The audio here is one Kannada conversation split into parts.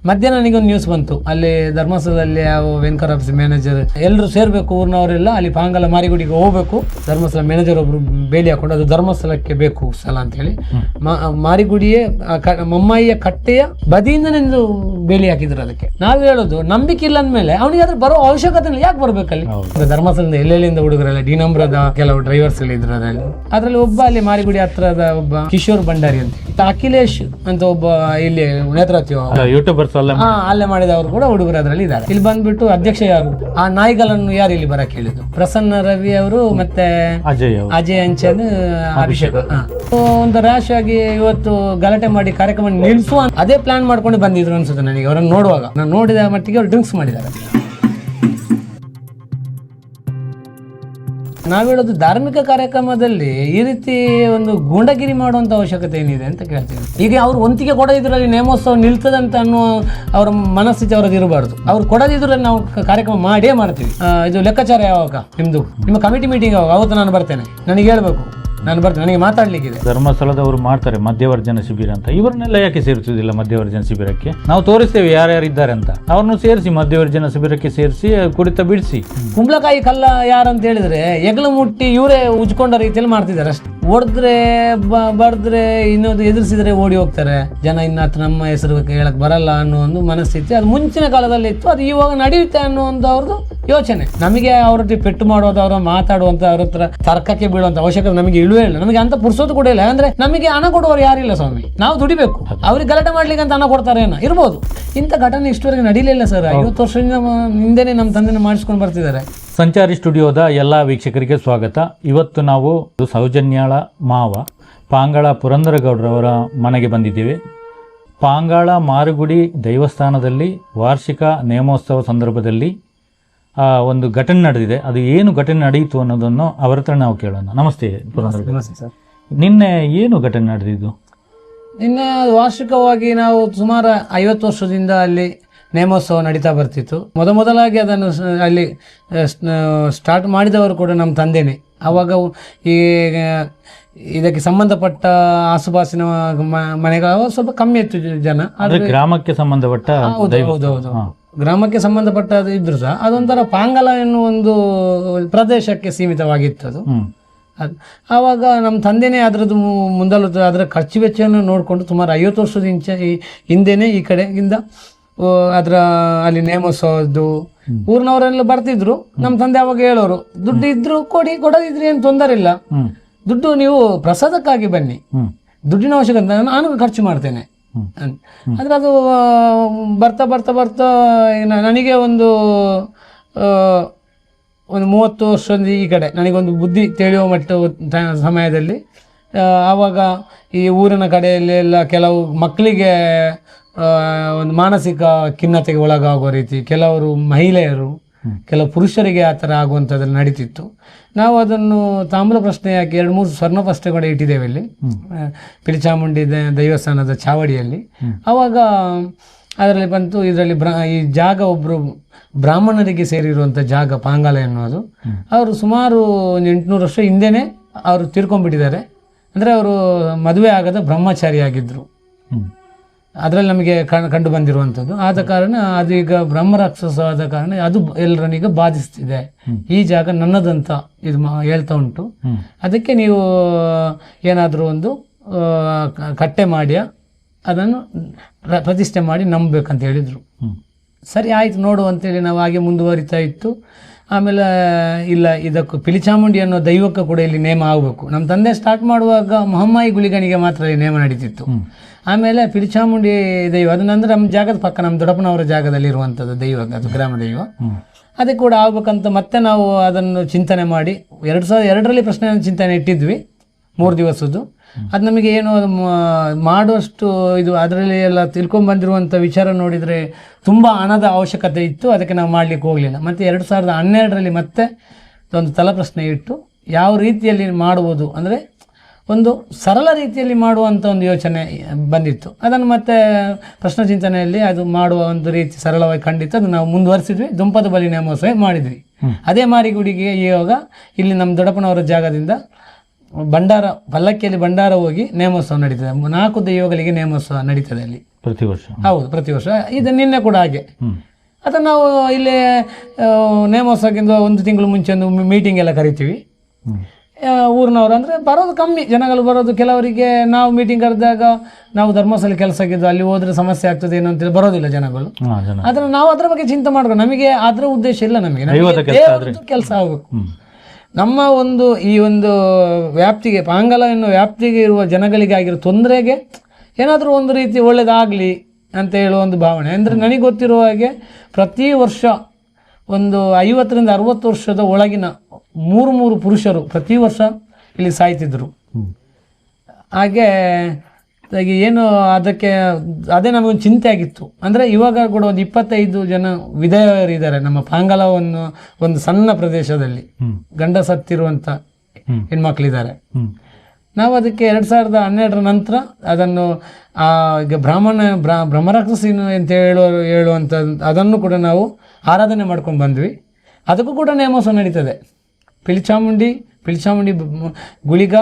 ಮಧ್ಯಾಹ್ನ ನನಗೊಂದು ನ್ಯೂಸ್ ಬಂತು, ಅಲ್ಲಿ ಧರ್ಮಸ್ಥಳದಲ್ಲಿ ಯಾವ ವೆಂಕರ್ ಆಫೀಸ್ ಮ್ಯಾನೇಜರ್ ಎಲ್ಲರೂ ಸೇರ್ಬೇಕು, ಊರಿನವರೆಲ್ಲ ಅಲ್ಲಿ ಪಾಂಗಲ ಮಾರಿಗುಡಿಗೆ ಹೋಗ್ಬೇಕು. ಧರ್ಮಸ್ಥಳ ಮ್ಯಾನೇಜರ್ ಒಬ್ರು ಬೇಲಿ ಹಾಕೊಂಡು ಅದು ಧರ್ಮಸ್ಥಳಕ್ಕೆ ಬೇಕು ಸ್ಥಳ ಅಂತ ಹೇಳಿ ಮಾರಿಗುಡಿಯೇ ಮಮ್ಮಯ್ಯ ಕಟ್ಟೆಯ ಬದಿಯಿಂದನೇ ಬೇಲಿ ಹಾಕಿದ್ರು. ಅದಕ್ಕೆ ನಾವು ಹೇಳೋದು, ನಂಬಿಕೆ ಇಲ್ಲ ಅಂದ್ಮೇಲೆ ಅವನಿಗೆ ಅದ್ರ ಬರೋ ಅವಶ್ಯಕತೆ ಇಲ್ಲ, ಯಾಕೆ ಬರ್ಬೇಕಲ್ಲಿ? ಧರ್ಮಸ್ಥಳದಿಂದ ಎಲ್ಲೆಲ್ಲಿಂದ ಹುಡುಗರೆಲ್ಲ ಡಿನಂಬ್ರದ ಕೆಲವು ಡ್ರೈವರ್ಸ್ ಎಲ್ಲ ಇದ್ರು. ಅದ್ರಲ್ಲಿ ಒಬ್ಬ ಅಲ್ಲಿ ಮಾರಿಗುಡಿ ಹತ್ರದ ಒಬ್ಬ ಕಿಶೋರ್ ಭಂಡಾರಿ ಅಂತ, ಅಖಿಲೇಶ್ ಅಂತ ಒಬ್ಬ ಇಲ್ಲಿ ನೇತೃತ್ವ ಯೂಟ್ಯೂಬರ್ಸ್ ಅಲ್ಲೇ ಮಾಡಿದವರು ಕೂಡ ಹುಡುಗರು ಅದರಲ್ಲಿ ಇದ್ದಾರೆ. ಇಲ್ಲಿ ಬಂದ್ಬಿಟ್ಟು ಅಧ್ಯಕ್ಷ ಯಾರು, ಆ ನಾಯಿಗಳನ್ನು ಯಾರು ಇಲ್ಲಿ ಬರಕ್ ಹೇಳಿದ್ರು? ಪ್ರಸನ್ನ ರವಿ ಅವರು ಮತ್ತೆ ಅಜಯ್ ಅಂಚನ್, ಅಭಿಷೇಕ್. ಒಂದು ರ್ಯಾಶ್ ಆಗಿ ಇವತ್ತು ಗಲಾಟೆ ಮಾಡಿ ಕಾರ್ಯಕ್ರಮ ನಿಲ್ಸುವ ಅದೇ ಪ್ಲಾನ್ ಮಾಡ್ಕೊಂಡು ಬಂದಿದ್ರು ಅನ್ಸುತ್ತೆ ನನಗೆ. ಅವರನ್ನು ನೋಡುವಾಗ ನಾನು ನೋಡಿದ ಮಟ್ಟಿಗೆ ಅವ್ರು ಡ್ರಿಂಕ್ಸ್ ಮಾಡಿದ್ದಾರೆ. ನಾವು ಹೇಳೋದು, ಧಾರ್ಮಿಕ ಕಾರ್ಯಕ್ರಮದಲ್ಲಿ ಈ ರೀತಿ ಒಂದು ಗೂಂಡಗಿರಿ ಮಾಡುವಂತ ಅವಶ್ಯಕತೆ ಏನಿದೆ ಅಂತ ಕೇಳ್ತೀವಿ. ಈಗ ಅವ್ರು ಒಂತಿಗೆ ಕೊಡದಿದ್ರಲ್ಲಿ ನೇಮೋತ್ಸವ ನಿಲ್ತದಂತ ಅನ್ನೋ ಅವ್ರ ಮನಸ್ಥಿತಿ ಅವ್ರದ್ದು ಇರಬಾರ್ದು. ಅವ್ರು ಕೊಡದಿದ್ರಲ್ಲಿ ನಾವು ಕಾರ್ಯಕ್ರಮ ಮಾಡೇ ಮಾಡ್ತೀವಿ. ಇದು ಲೆಕ್ಕಾಚಾರ ಯಾವಾಗ ನಿಮ್ದು, ನಿಮ್ಮ ಕಮಿಟಿ ಮೀಟಿಂಗ್ ಯಾವಾಗ? ಅವತ್ತು ನಾನು ಬರ್ತೇನೆ, ನನಗೆ ಹೇಳ್ಬೇಕು, ನಾನು ಬರ್ತೇನೆ, ನನಗೆ ಮಾತಾಡ್ಲಿಕ್ಕಿದೆ. ಧರ್ಮಸ್ಥಳದವರು ಮಾಡ್ತಾರೆ ಮಧ್ಯವರ್ಜನ ಶಿಬಿರ ಅಂತ, ಇವರನ್ನೆಲ್ಲ ಯಾಕೆ ಸೇರಿಸುವುದಿಲ್ಲ ಮಧ್ಯವರ್ಜನ ಶಿಬಿರಕ್ಕೆ? ನಾವು ತೋರಿಸ್ತೇವೆ ಯಾರ್ಯಾರು ಇದ್ದಾರೆ ಅಂತ, ಅವ್ರನ್ನು ಸೇರಿಸಿ ಮಧ್ಯವರ್ಜನ ಶಿಬಿರಕ್ಕೆ ಸೇರಿಸಿ ಕುಡಿತ ಬಿಡಿಸಿ. ಕುಂಬಳಕಾಯಿ ಕಲ್ಲ ಯಾರಂತ ಹೇಳಿದ್ರೆ ಎಗಲು ಮುಟ್ಟಿ ಇವರೇ ಉಜ್ಕೊಂಡ ರೀತಿಯಲ್ಲಿ ಮಾಡ್ತಿದ್ದಾರೆ ಅಷ್ಟೇ. ಹೊಡೆದ್ರೆ ಬಡ್ದ್ರೆ ಇನ್ನೊಂದು ಎದುರಿಸಿದ್ರೆ ಓಡಿ ಹೋಗ್ತಾರೆ ಜನ. ಇನ್ನಾತ್ ನಮ್ಮ ಹೆಸರು ಹೇಳಕ್ ಬರಲ್ಲ ಅನ್ನೋ ಒಂದು ಮನಸ್ಥಿತಿ ಅದು ಮುಂಚಿನ ಕಾಲದಲ್ಲಿ ಇತ್ತು, ಅದು ಇವಾಗ ನಡೆಯುತ್ತೆ ಅನ್ನೋ ಒಂದು ಅವ್ರದ್ದು ಯೋಚನೆ. ನಮಗೆ ಅವ್ರ ಪೆಟ್ಟು ಮಾಡೋದು, ಅವ್ರ ಮಾತಾಡುವಂತ, ಅವ್ರ ಹತ್ರ ತರ್ಕಕ್ಕೆ ಬೀಳುವಂತ ಅವಶ್ಯಕತೆ ನಮಗೆ ಇಳುವೇ ಇಲ್ಲ. ನಮಗೆ ಅಂತ ಪುರ್ಸೋದು ಕೂಡ ಇಲ್ಲ. ಅಂದ್ರೆ ನಮಗೆ ಹಣ ಕೊಡುವವರು ಯಾರಿಲ್ಲ ಸ್ವಾಮಿ, ನಾವು ದುಡಿಬೇಕು. ಅವ್ರಿಗೆ ಗಲಾಟೆ ಮಾಡ್ಲಿಕ್ಕೆ ಅಂತ ಹಣ ಕೊಡ್ತಾರೆ ಏನೋ ಇರ್ಬೋದು. ಇಂಥ ಘಟನೆ ಇಷ್ಟವರೆಗೆ ನಡೀಲಿಲ್ಲ ಸರ್. 50 ವರ್ಷದಿಂದ ಹಿಂದೆನೆ ನಮ್ಮ ತಂದೆನ ಮಾಡಿಸ್ಕೊಂಡು ಬರ್ತಿದ್ದಾರೆ. ಸಂಚಾರಿ ಸ್ಟುಡಿಯೋದ ಎಲ್ಲ ವೀಕ್ಷಕರಿಗೆ ಸ್ವಾಗತ. ಇವತ್ತು ನಾವು ಸೌಜನ್ಯಾಳ ಮಾವ ಪಾಂಗಾಳ ಪುರಂದರಗೌಡರವರ ಮನೆಗೆ ಬಂದಿದ್ದೇವೆ. ಪಾಂಗಾಳ ಮಾರಿಗುಡಿ ದೇವಸ್ಥಾನದಲ್ಲಿ ವಾರ್ಷಿಕ ನೇಮೋತ್ಸವ ಸಂದರ್ಭದಲ್ಲಿ ಒಂದು ಘಟನೆ ನಡೆದಿದೆ. ಅದು ಏನು ಘಟನೆ ನಡೆಯಿತು ಅನ್ನೋದನ್ನು ಅವರ ಹತ್ರ ನಾವು ಕೇಳೋಣ. ನಮಸ್ತೆ ಪುರಂದರಗೌಡ ಸರ್. ನಿನ್ನೆ ಏನು ಘಟನೆ ನಡೆದಿದ್ದು? ನಿನ್ನೆ ವಾರ್ಷಿಕವಾಗಿ ನಾವು ಸುಮಾರು 50 ವರ್ಷದಿಂದ ಅಲ್ಲಿ ನೇಮೋತ್ಸವ ನಡೀತಾ ಬರ್ತಿತ್ತು. ಮೊದಲಾಗಿ ಅದನ್ನು ಅಲ್ಲಿ ಸ್ಟಾರ್ಟ್ ಮಾಡಿದವರು ಕೂಡ ನಮ್ಮ ತಂದೆನೇ. ಆವಾಗ ಈ ಇದಕ್ಕೆ ಸಂಬಂಧಪಟ್ಟ ಆಸುಪಾಸಿನ ಮನೆಗಳು ಸ್ವಲ್ಪ ಕಮ್ಮಿ ಇತ್ತು ಜನ. ಆದ್ರೆ ಗ್ರಾಮಕ್ಕೆ ಸಂಬಂಧಪಟ್ಟ ಹೌದು ಗ್ರಾಮಕ್ಕೆ ಸಂಬಂಧಪಟ್ಟ ಇದ್ರು ಸಹ ಅದೊಂಥರ ಪಾಂಗಲ ಎನ್ನುವ ಒಂದು ಪ್ರದೇಶಕ್ಕೆ ಸೀಮಿತವಾಗಿತ್ತು ಅದು. ಆವಾಗ ನಮ್ಮ ತಂದೆನೇ ಅದರದ್ದು ಮುಂದಲು ಅದರ ಖರ್ಚು ವೆಚ್ಚವನ್ನು ನೋಡಿಕೊಂಡು ಸುಮಾರು 50 ವರ್ಷದ ಹಿಂದೆನೇ ಈ ಕಡೆಗಿಂದ ಅದರ ಅಲ್ಲಿ ನೇಮೋತ್ಸವದ್ದು ಊರಿನವರೆಲ್ಲ ಬರ್ತಿದ್ರು. ನಮ್ಮ ತಂದೆ ಅವಾಗ ಹೇಳೋರು, ದುಡ್ಡು ಇದ್ರು ಕೊಡದಿದ್ರಿ ಏನು ತೊಂದರೆ ಇಲ್ಲ, ದುಡ್ಡು ನೀವು ಪ್ರಸಾದಕ್ಕಾಗಿ ಬನ್ನಿ, ದುಡ್ಡಿನ ಅವಶ್ಯಕತೆ ನಾನು ಖರ್ಚು ಮಾಡ್ತೇನೆ. ಆದ್ರೆ ಅದು ಬರ್ತಾ ಬರ್ತಾ ಬರ್ತಾ ನನಗೆ ಒಂದು 30 ವರ್ಷದ ಈ ಕಡೆ ನನಗೊಂದು ಬುದ್ಧಿ ತಿಳಿಯುವ ಮಟ್ಟ ಸಮಯದಲ್ಲಿ ಆವಾಗ ಈ ಊರಿನ ಕಡೆಯಲ್ಲಿ ಎಲ್ಲ ಕೆಲವು ಮಕ್ಕಳಿಗೆ ಒಂದು ಮಾನಸಿಕ ಖಿನ್ನತೆಗೆ ಒಳಗಾಗುವ ರೀತಿ ಕೆಲವರು ಮಹಿಳೆಯರು, ಕೆಲವು ಪುರುಷರಿಗೆ ಆ ಥರ ಆಗುವಂಥದ್ರಲ್ಲಿ ನಡೀತಿತ್ತು. ನಾವು ಅದನ್ನು ತಾಮ್ರ ಪ್ರಶ್ನೆ ಹಾಕಿ 2-3 ಸ್ವರ್ಣ ಪ್ರಶ್ನೆ ಕೂಡ ಇಟ್ಟಿದ್ದೇವೆ ಇಲ್ಲಿ ಪಿಲಿಚಾಮುಂಡಿ ದೇವಸ್ಥಾನದ ಚಾವಡಿಯಲ್ಲಿ. ಆವಾಗ ಅದರಲ್ಲಿ ಬಂತು, ಇದರಲ್ಲಿ ಈ ಜಾಗ ಒಬ್ಬರು ಬ್ರಾಹ್ಮಣರಿಗೆ ಸೇರಿರುವಂಥ ಜಾಗ ಪಾಂಗಾಲ ಎನ್ನುವುದು. ಅವರು ಸುಮಾರು 800 ವರ್ಷ ಹಿಂದೆನೇ ಅವರು ತೀರ್ಕೊಂಡ್ಬಿಟ್ಟಿದ್ದಾರೆ. ಅಂದರೆ ಅವರು ಮದುವೆ ಆಗದ ಬ್ರಹ್ಮಚಾರಿ ಆಗಿದ್ದರು. ಅದರಲ್ಲಿ ನಮಗೆ ಕಂಡು ಬಂದಿರುವಂಥದ್ದು. ಆದ ಕಾರಣ ಅದು ಈಗ ಬ್ರಹ್ಮರಾಕ್ಷಸ ಆದ ಕಾರಣ ಅದು ಎಲ್ಲರನ್ನೀಗ ಬಾಧಿಸ್ತಿದೆ. ಈ ಜಾಗ ನನ್ನದಂತ ಇದು ಹೇಳ್ತಾ ಉಂಟು. ಅದಕ್ಕೆ ನೀವು ಏನಾದರೂ ಒಂದು ಕಟ್ಟೆ ಮಾಡಿ ಅದನ್ನು ಪ್ರತಿಷ್ಠೆ ಮಾಡಿ ನಂಬಬೇಕಂತ ಹೇಳಿದರು. ಸರಿ ಆಯಿತು ನೋಡು ಅಂತೇಳಿ ನಾವು ಹಾಗೆ ಮುಂದುವರಿತಾ ಇತ್ತು. ಆಮೇಲೆ ಇಲ್ಲ, ಇದಕ್ಕೂ ಪಿಲಿಚಾಮುಂಡಿ ಅನ್ನೋ ದೈವಕ್ಕೆ ಕೂಡ ಇಲ್ಲಿ ನೇಮ ಆಗಬೇಕು. ನಮ್ಮ ತಂದೆ ಸ್ಟಾರ್ಟ್ ಮಾಡುವಾಗ ಮಹಮ್ಮಾಯಿ ಗುಳಿಗನಿಗೆ ಮಾತ್ರ ಇಲ್ಲಿ ನೇಮ ನಡೀತಿತ್ತು. ಆಮೇಲೆ ಪಿಲಿಚಾಮುಂಡಿ ದೈವ ಅದನ್ನಂದ್ರೆ ನಮ್ಮ ಜಾಗದ ಪಕ್ಕ ನಮ್ಮ ದೊಡ್ಡಪ್ಪನವರ ಜಾಗದಲ್ಲಿ ಇರುವಂಥದ್ದು ದೈವ, ಅದು ಗ್ರಾಮ ದೈವ. ಅದಕ್ಕೆ ಕೂಡ ಆಗ್ಬೇಕಂತ ಮತ್ತೆ ನಾವು ಅದನ್ನು ಚಿಂತನೆ ಮಾಡಿ 2002ರಲ್ಲಿ ಪ್ರಶ್ನೆಯನ್ನು ಚಿಂತನೆ ಇಟ್ಟಿದ್ವಿ 3 ದಿವಸದ್ದು. ಅದು ನಮಗೆ ಏನು ಅದು ಮಾಡುವಷ್ಟು ಇದು ಅದರಲ್ಲಿ ಎಲ್ಲ ತಿಳ್ಕೊಂಡ್ಬಂದಿರುವಂಥ ವಿಚಾರ ನೋಡಿದರೆ ತುಂಬ ಹಣದ ಅವಶ್ಯಕತೆ ಇತ್ತು. ಅದಕ್ಕೆ ನಾವು ಮಾಡಲಿಕ್ಕೆ ಹೋಗಲಿಲ್ಲ. ಮತ್ತು 2012ರಲ್ಲಿ ಮತ್ತೆ ಒಂದು ತಲಪ್ರಶ್ನೆ ಇಟ್ಟು ಯಾವ ರೀತಿಯಲ್ಲಿ ಮಾಡುವುದು, ಅಂದರೆ ಒಂದು ಸರಳ ರೀತಿಯಲ್ಲಿ ಮಾಡುವಂಥ ಒಂದು ಯೋಚನೆ ಬಂದಿತ್ತು. ಅದನ್ನು ಮತ್ತೆ ಪ್ರಶ್ನೆ ಚಿಂತನೆಯಲ್ಲಿ ಅದು ಮಾಡುವ ಒಂದು ರೀತಿ ಸರಳವಾಗಿ ಕಂಡಿತ್ತು. ಅದು ನಾವು ಮುಂದುವರಿಸಿದ್ವಿ. ದುಂಪದ ಬಲಿ ನೇಮೋತ್ಸವ ಮಾಡಿದ್ವಿ. ಅದೇ ಮಾರಿಗುಡಿಗೆ ಇವಾಗ ಇಲ್ಲಿ ನಮ್ಮ ದೊಡ್ಡಪ್ಪನವರ ಜಾಗದಿಂದ ಭಂಡಾರ ಪಲ್ಲಕ್ಕಿಯಲ್ಲಿ ಭಂಡಾರ ಹೋಗಿ ನೇಮೋತ್ಸವ ನಡೀತದೆ. 4 ದೈವಗಳಿಗೆ ನೇಮೋತ್ಸವ ನಡೀತದೆ ಅಲ್ಲಿ ಪ್ರತಿ ವರ್ಷ. ಹೌದು, ಪ್ರತಿ ವರ್ಷ. ಇದು ನಿನ್ನೆ ಕೂಡ ಹಾಗೆ. ಹ್ಮ್. ಅದನ್ನು ನಾವು ಇಲ್ಲಿ ನೇಮೋತ್ಸವಕ್ಕಿಂತ 1 ತಿಂಗಳು ಮುಂಚೆ ಒಂದು ಮೀಟಿಂಗ್ ಎಲ್ಲ ಕರಿತೀವಿ. ಹ್ಮ್. ಊರಿನವರು ಅಂದರೆ ಬರೋದು ಕಮ್ಮಿ, ಜನಗಳು ಬರೋದು. ಕೆಲವರಿಗೆ ನಾವು ಮೀಟಿಂಗ್ ಕರೆದಾಗ ನಾವು ಧರ್ಮಸ್ಥಳ ಕೆಲಸಕ್ಕಿದ್ದು ಅಲ್ಲಿ ಹೋದ್ರೆ ಸಮಸ್ಯೆ ಆಗ್ತದೆ ಏನೋ ಅಂತೇಳಿ ಬರೋದಿಲ್ಲ ಜನಗಳು. ಆದರೆ ನಾವು ಅದರ ಬಗ್ಗೆ ಚಿಂತೆ ಮಾಡ್ಕೊಂಡು, ನಮಗೆ ಅದರ ಉದ್ದೇಶ ಇಲ್ಲ, ನಮಗೆ ಕೆಲಸ ಆಗಬೇಕು. ನಮ್ಮ ಈ ಒಂದು ವ್ಯಾಪ್ತಿಗೆ, ಪಾಂಗಲ ಎನ್ನುವ ವ್ಯಾಪ್ತಿಗೆ ಇರುವ ಜನಗಳಿಗೆ ಆಗಿರೋ ತೊಂದರೆಗೆ ಏನಾದರೂ ಒಂದು ರೀತಿ ಒಳ್ಳೇದಾಗಲಿ ಅಂತ ಹೇಳುವ ಒಂದು ಭಾವನೆ. ಅಂದರೆ ನನಗೆ ಗೊತ್ತಿರುವ ಹಾಗೆ ಪ್ರತಿ ವರ್ಷ ಒಂದು 50 ರಿಂದ 60 ವರ್ಷದ ಒಳಗಿನ 3 ಪುರುಷರು ಪ್ರತಿ ವರ್ಷ ಇಲ್ಲಿ ಸಾಯ್ತಿದ್ರು. ಹಾಗೆ ಏನು ಅದಕ್ಕೆ ಅದೇ ನಮಗೊಂದು ಚಿಂತೆ ಆಗಿತ್ತು. ಅಂದರೆ ಇವಾಗ ಕೂಡ ಒಂದು 25 ಜನ ವಿಧವೆಯರಿದ್ದಾರೆ ನಮ್ಮ ಪಾಂಗಲವನ್ನು ಒಂದು ಸಣ್ಣ ಪ್ರದೇಶದಲ್ಲಿ, ಗಂಡ ಸತ್ತಿರುವಂಥ ಹೆಣ್ಮಕ್ಳಿದ್ದಾರೆ. ನಾವು ಅದಕ್ಕೆ 2012 ನಂತರ ಅದನ್ನು ಈಗ ಬ್ರಹ್ಮರಾಕ್ಷಸಿ ಅಂತ ಹೇಳುವಂಥ ಅದನ್ನು ಕೂಡ ನಾವು ಆರಾಧನೆ ಮಾಡ್ಕೊಂಡು ಬಂದ್ವಿ. ಅದಕ್ಕೂ ಕೂಡ ನೇಮೋತ್ಸವ ನಡೀತದೆ. ಪಿಲಿಚಾಮುಂಡಿ ಗುಳಿಗ,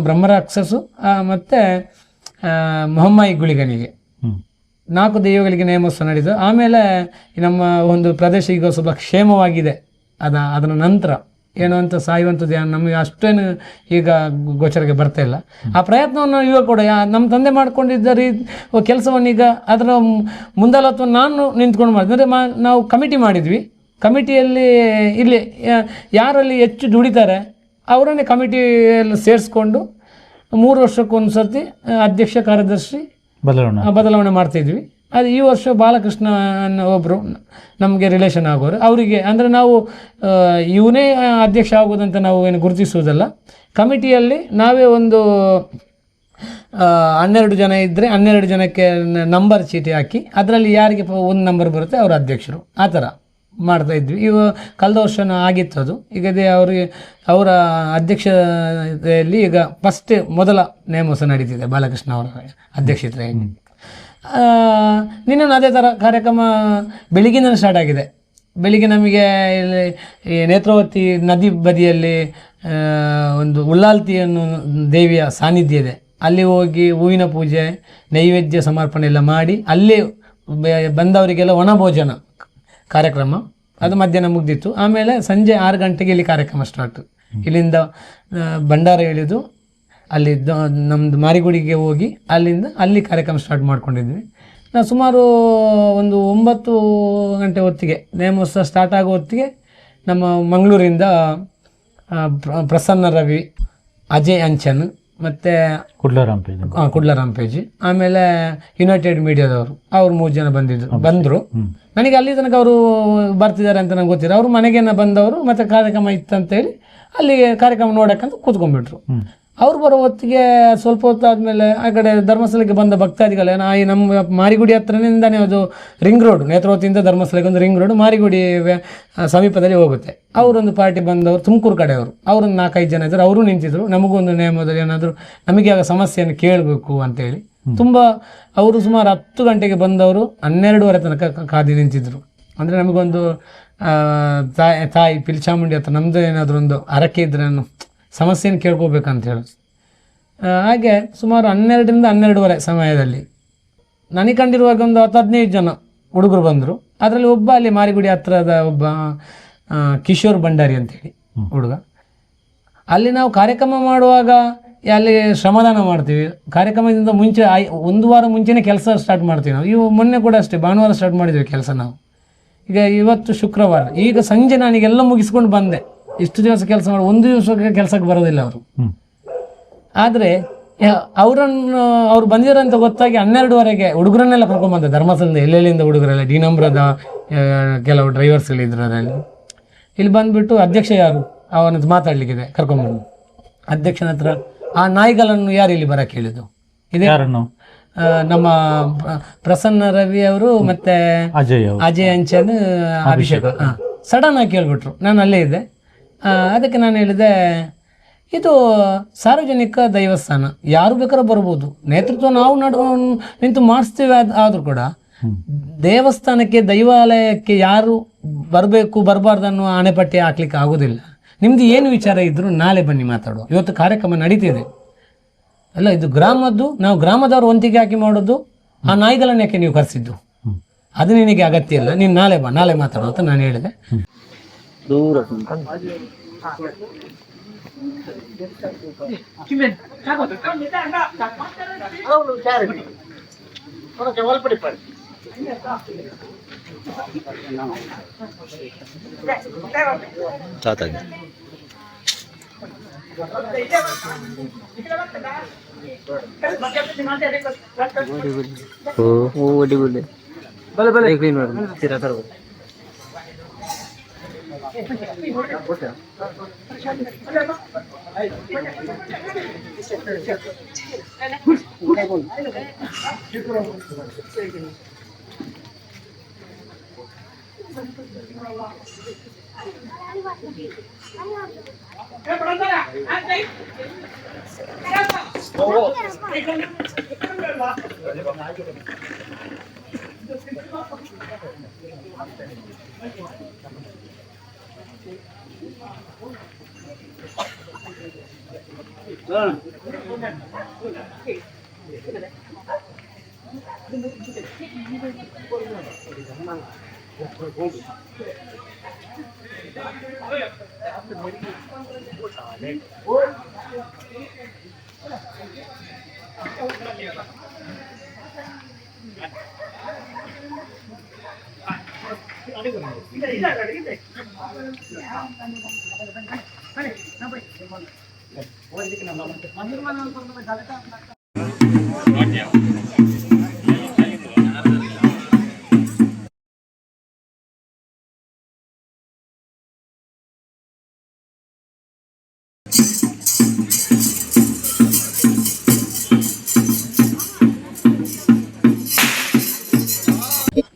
ಬ್ರಹ್ಮರಾಕ್ಷಸು ಮತ್ತು ಮೊಹಮ್ಮಾಯಿ ಗುಳಿಗನಿಗೆ 4 ದೈವಗಳಿಗೆ ನೇಮೋತ್ಸವ ನಡೀತದೆ. ಆಮೇಲೆ ನಮ್ಮ ಒಂದು ಪ್ರದೇಶ ಈಗ ಸ್ವಲ್ಪ ಕ್ಷೇಮವಾಗಿದೆ. ಅದರ ನಂತರ ಏನು ಅಂತ ಸಾಯುವಂಥದ್ದು ನಮಗೆ ಅಷ್ಟೇನು ಈಗ ಗೋಚರಕ್ಕೆ ಬರ್ತಾ ಇಲ್ಲ. ಆ ಪ್ರಯತ್ನವನ್ನು ಇವಾಗ ಕೂಡ ನಮ್ಮ ತಂದೆ ಮಾಡ್ಕೊಂಡಿದ್ದ ಕೆಲಸವನ್ನು ಈಗ ಅದರ ಮುಂದಾಳತ್ವ ನಾನು ನಿಂತ್ಕೊಂಡು ಮಾಡಿದ್ವಿ. ಅಂದರೆ ನಾವು ಕಮಿಟಿ ಮಾಡಿದ್ವಿ. ಕಮಿಟಿಯಲ್ಲಿ ಇಲ್ಲಿ ಯಾರಲ್ಲಿ ಹೆಚ್ಚು ದುಡಿತಾರೆ ಅವರನ್ನೇ ಕಮಿಟಿಯಲ್ಲಿ ಸೇರಿಸ್ಕೊಂಡು 3 ವರ್ಷಕ್ಕೊಂದು ಸರ್ತಿ ಅಧ್ಯಕ್ಷ ಕಾರ್ಯದರ್ಶಿ ಬದಲಾವಣೆ ಮಾಡ್ತಿದ್ವಿ. ಅದು ಈ ವರ್ಷ ಬಾಲಕೃಷ್ಣ ಅನ್ನೋ ಒಬ್ಬರು ನಮಗೆ ರಿಲೇಷನ್ ಆಗೋರು, ಅವರಿಗೆ ಅಂದರೆ ನಾವು ಇವನೇ ಅಧ್ಯಕ್ಷ ಆಗೋದಂತ ನಾವು ಏನು ಗುರುತಿಸುವುದಲ್ಲ. ಕಮಿಟಿಯಲ್ಲಿ ನಾವೇ ಒಂದು 12 ಜನ ಇದ್ದರೆ 12 ಜನಕ್ಕೆ ನಂಬರ್ ಚೀಟಿ ಹಾಕಿ ಅದರಲ್ಲಿ ಯಾರಿಗೆ ಒಂದು ನಂಬರ್ ಬರುತ್ತೆ ಅವರು ಅಧ್ಯಕ್ಷರು, ಆ ಥರ ಮಾಡ್ತಾಯಿದ್ವಿ. ಕಳೆದ ವರ್ಷ ಆಗಿತ್ತು ಅದು. ಈಗ ಅವರ ಅಧ್ಯಕ್ಷತೆಯಲ್ಲಿ ಈಗ ಮೊದಲ ನೇಮೋತ್ಸವ ನಡೀತಿದೆ ಬಾಲಕೃಷ್ಣ ಅವರ ಅಧ್ಯಕ್ಷತೆಯಲ್ಲಿ. ನಿನ್ನೆ ಅದೇ ಥರ ಕಾರ್ಯಕ್ರಮ ಬೆಳಿಗ್ಗಿನ ಸ್ಟಾರ್ಟ್ ಆಗಿದೆ. ಬೆಳಿಗ್ಗೆ ನಮಗೆ ಇಲ್ಲಿ ಈ ನೇತ್ರಾವತಿ ನದಿ ಬದಿಯಲ್ಲಿ ಒಂದು ಉಳ್ಳಾಲ್ತಿ ಅನ್ನೋ ದೇವಿಯ ಸಾನ್ನಿಧ್ಯ ಇದೆ. ಅಲ್ಲಿ ಹೋಗಿ ಹೂವಿನ ಪೂಜೆ, ನೈವೇದ್ಯ ಸಮರ್ಪಣೆ ಎಲ್ಲ ಮಾಡಿ ಅಲ್ಲಿ ಬಂದವರಿಗೆಲ್ಲ ವನಭೋಜನ ಕಾರ್ಯಕ್ರಮ ಅದು ಮಧ್ಯಾಹ್ನ ಮುಗ್ದಿತ್ತು. ಆಮೇಲೆ ಸಂಜೆ 6 ಗಂಟೆಗೆ ಇಲ್ಲಿ ಕಾರ್ಯಕ್ರಮ ಸ್ಟಾರ್ಟ್. ಇಲ್ಲಿಂದ ಭಂಡಾರ ಇಳಿದು ಅಲ್ಲಿ ನಮ್ಮದು ಮಾರಿಗುಡಿಗೆ ಹೋಗಿ ಅಲ್ಲಿ ಕಾರ್ಯಕ್ರಮ ಸ್ಟಾರ್ಟ್ ಮಾಡ್ಕೊಂಡಿದ್ವಿ. ನಾವು ಸುಮಾರು ಒಂದು 9 ಗಂಟೆ ಹೊತ್ತಿಗೆ ನೇಮೋತ್ಸವ ಸ್ಟಾರ್ಟ್ ಆಗೋ ಹೊತ್ತಿಗೆ ನಮ್ಮ ಮಂಗಳೂರಿಂದ ಪ್ರಸನ್ನ ರವಿ, ಅಜಯ್ ಅಂಚನ್ ಮತ್ತು ಕುಡ್ಲರಾಂಪೇಜಿ, ಆಮೇಲೆ ಯುನೈಟೆಡ್ ಮೀಡಿಯಾದವರು, ಅವ್ರು 3 ಜನ ಬಂದರು. ನನಗೆ ಅಲ್ಲಿ ತನಕ ಅವರು ಬರ್ತಿದ್ದಾರೆ ಅಂತ ನಂಗೆ ಗೊತ್ತಿಲ್ಲ. ಅವರು ಮನೆಗೇನ ಬಂದವರು, ಮತ್ತು ಕಾರ್ಯಕ್ರಮ ಇತ್ತಂತೇಳಿ ಅಲ್ಲಿಗೆ ಕಾರ್ಯಕ್ರಮ ನೋಡೋಕ್ಕಂತ ಕೂತ್ಕೊಂಡ್ಬಿಟ್ರು. ಅವ್ರು ಬರೋ ಹೊತ್ತಿಗೆ ಸ್ವಲ್ಪ ಹೊತ್ತಾದಮೇಲೆ ಆ ಕಡೆ ಧರ್ಮಸ್ಥಳಕ್ಕೆ ಬಂದ ಭಕ್ತಾದಿಗಳು ನಮ್ಮ ಮಾರಿಗುಡಿ ಹತ್ರನಿಂದನೇ ಅದು ರಿಂಗ್ ರೋಡ್, ನೇತ್ರಾವತಿಯಿಂದ ಧರ್ಮಸ್ಥಳಕ್ಕೆ ಒಂದು ರಿಂಗ್ ರೋಡ್ ಮಾರಿಗುಡಿ ಸಮೀಪದಲ್ಲಿ ಹೋಗುತ್ತೆ. ಅವರೊಂದು ಪಾರ್ಟಿ ಬಂದವರು ತುಮಕೂರು ಕಡೆಯವರು, ಅವರೊಂದು 4-5 ಜನ ಇದ್ದರು. ಅವರು ನಿಂತಿದ್ರು. ನಮಗೊಂದು ನೇಮದಲ್ಲಿ ಏನಾದರೂ ನಮಗೆ ಆಗ ಸಮಸ್ಯೆಯನ್ನು ಕೇಳಬೇಕು ಅಂತೇಳಿ ತುಂಬ ಅವರು ಸುಮಾರು 10 ಗಂಟೆಗೆ ಬಂದವರು 12:30 ತನಕ ಕಾದಿ ನಿಂತಿದ್ರು. ಅಂದರೆ ನಮಗೊಂದು ತಾಯಿ ಪಿಲಿಚಾಮುಂಡಿ ಹತ್ರ ನಮ್ಮದು ಏನಾದರೂ ಒಂದು ಹರಕೆ ಇದ್ರೆ ಸಮಸ್ಯೆಯನ್ನು ಕೇಳ್ಕೋಬೇಕಂತ ಹೇಳಿ ಹಾಗೆ ಸುಮಾರು 12ರಿಂದ 12:30 ಸಮಯದಲ್ಲಿ ನನಗೆ ಕಂಡಿರುವಾಗ ಒಂದು 10-15 ಜನ ಹುಡುಗರು ಬಂದರು. ಅದರಲ್ಲಿ ಒಬ್ಬ ಅಲ್ಲಿ ಮಾರಿಗುಡಿ ಹತ್ರದ ಒಬ್ಬ ಕಿಶೋರ್ ಭಂಡಾರಿ ಅಂತೇಳಿ ಹುಡುಗ. ಅಲ್ಲಿ ನಾವು ಕಾರ್ಯಕ್ರಮ ಮಾಡುವಾಗ ಅಲ್ಲಿ ಶ್ರಮದಾನ ಮಾಡ್ತೀವಿ. ಕಾರ್ಯಕ್ರಮದಿಂದ ಮುಂಚೆ 1 ವಾರ ಮುಂಚೆನೇ ಕೆಲಸ ಸ್ಟಾರ್ಟ್ ಮಾಡ್ತೀವಿ ನಾವು. ಮೊನ್ನೆ ಕೂಡ ಅಷ್ಟೇ ಭಾನುವಾರ ಸ್ಟಾರ್ಟ್ ಮಾಡಿದ್ವಿ ಕೆಲಸ ನಾವು. ಈಗ ಇವತ್ತು ಶುಕ್ರವಾರ, ಈಗ ಸಂಜೆ ನಾನೀಗೆಲ್ಲ ಮುಗಿಸ್ಕೊಂಡು ಬಂದೆ. ಇಷ್ಟು ದಿವಸ ಕೆಲಸ ಮಾಡಿ 1 ದಿವಸಕ್ಕೆ ಕೆಲಸಕ್ಕೆ ಬರೋದಿಲ್ಲ ಅವರು. ಆದರೆ ಅವ್ರು ಬಂದಿರೋ ಅಂತ ಗೊತ್ತಾಗಿ 12:30ಗೆ ಹುಡುಗರನ್ನೆಲ್ಲ ಕರ್ಕೊಂಡ್ಬಂದೆ ಧರ್ಮಸ್ಥಳದಿಂದ. ಎಲ್ಲೆಲ್ಲಿಂದ ಹುಡುಗರೆಲ್ಲ ಡಿನಂಬ್ರದ ಕೆಲವು ಡ್ರೈವರ್ಸ್ಗಳಿದ್ರು ಅದರಲ್ಲಿ. ಇಲ್ಲಿ ಬಂದುಬಿಟ್ಟು ಅಧ್ಯಕ್ಷ ಯಾರು ಅವನದ್ದು ಮಾತಾಡಲಿಕ್ಕಿದೆ ಕರ್ಕೊಂಡ್ಬಂದು ಅಧ್ಯಕ್ಷನ ಹತ್ರ ಆ ನಾಯಿಗಳನ್ನು ಯಾರು ಇಲ್ಲಿ ಬರೋಕ್ಕೆ ಹೇಳಿದ್ದು ಇದೆ ನಮ್ಮ ಪ್ರಸನ್ನ ರವಿ ಅವರು ಮತ್ತು ಅಜಯ್ ಅಂಚನ್, ಅಭಿಷೇಕ್ ಸಡನ್ ಆಗಿ ಕೇಳ್ಬಿಟ್ರು. ನಾನು ಅಲ್ಲೇ ಇದ್ದೆ. ಅದಕ್ಕೆ ನಾನು ಹೇಳಿದೆ, ಇದು ಸಾರ್ವಜನಿಕ ದೈವಸ್ಥಾನ, ಯಾರು ಬೇಕಾದ್ರೂ ಬರ್ಬೋದು. ನೇತೃತ್ವ ನಾವು ನಿಂತು ಮಾಡಿಸ್ತೀವಿ. ಆದರೂ ಕೂಡ ದೇವಸ್ಥಾನಕ್ಕೆ, ದೈವಾಲಯಕ್ಕೆ ಯಾರು ಬರಬೇಕು ಬರಬಾರ್ದು ಅನ್ನೋ ಅಣೆಪಟ್ಟಿ ಹಾಕ್ಲಿಕ್ಕೆ ಆಗೋದಿಲ್ಲ. ನಿಮ್ದು ಏನು ವಿಚಾರ ಇದ್ದರೂ ನಾಳೆ ಬನ್ನಿ ಮಾತಾಡುವ, ಇವತ್ತು ಕಾರ್ಯಕ್ರಮ ನಡೀತಿದೆ ಅಲ್ಲ, ಇದು ಗ್ರಾಮದ್ದು, ನಾವು ಗ್ರಾಮದವರು ಒಂದಿಗೆ ಹಾಕಿ ಮಾಡೋದು, ಆ ನಾಯಿಗಳನ್ನು ಯಾಕೆ ನೀವು ಕರೆಸಿದ್ದು, ಅದು ನಿನಗೆ ಅಗತ್ಯ ಇಲ್ಲ, ನೀನು ನಾಳೆ ಬಾ, ನಾಳೆ ಮಾತಾಡುವ ಅಂತ ನಾನು ಹೇಳಿದೆ.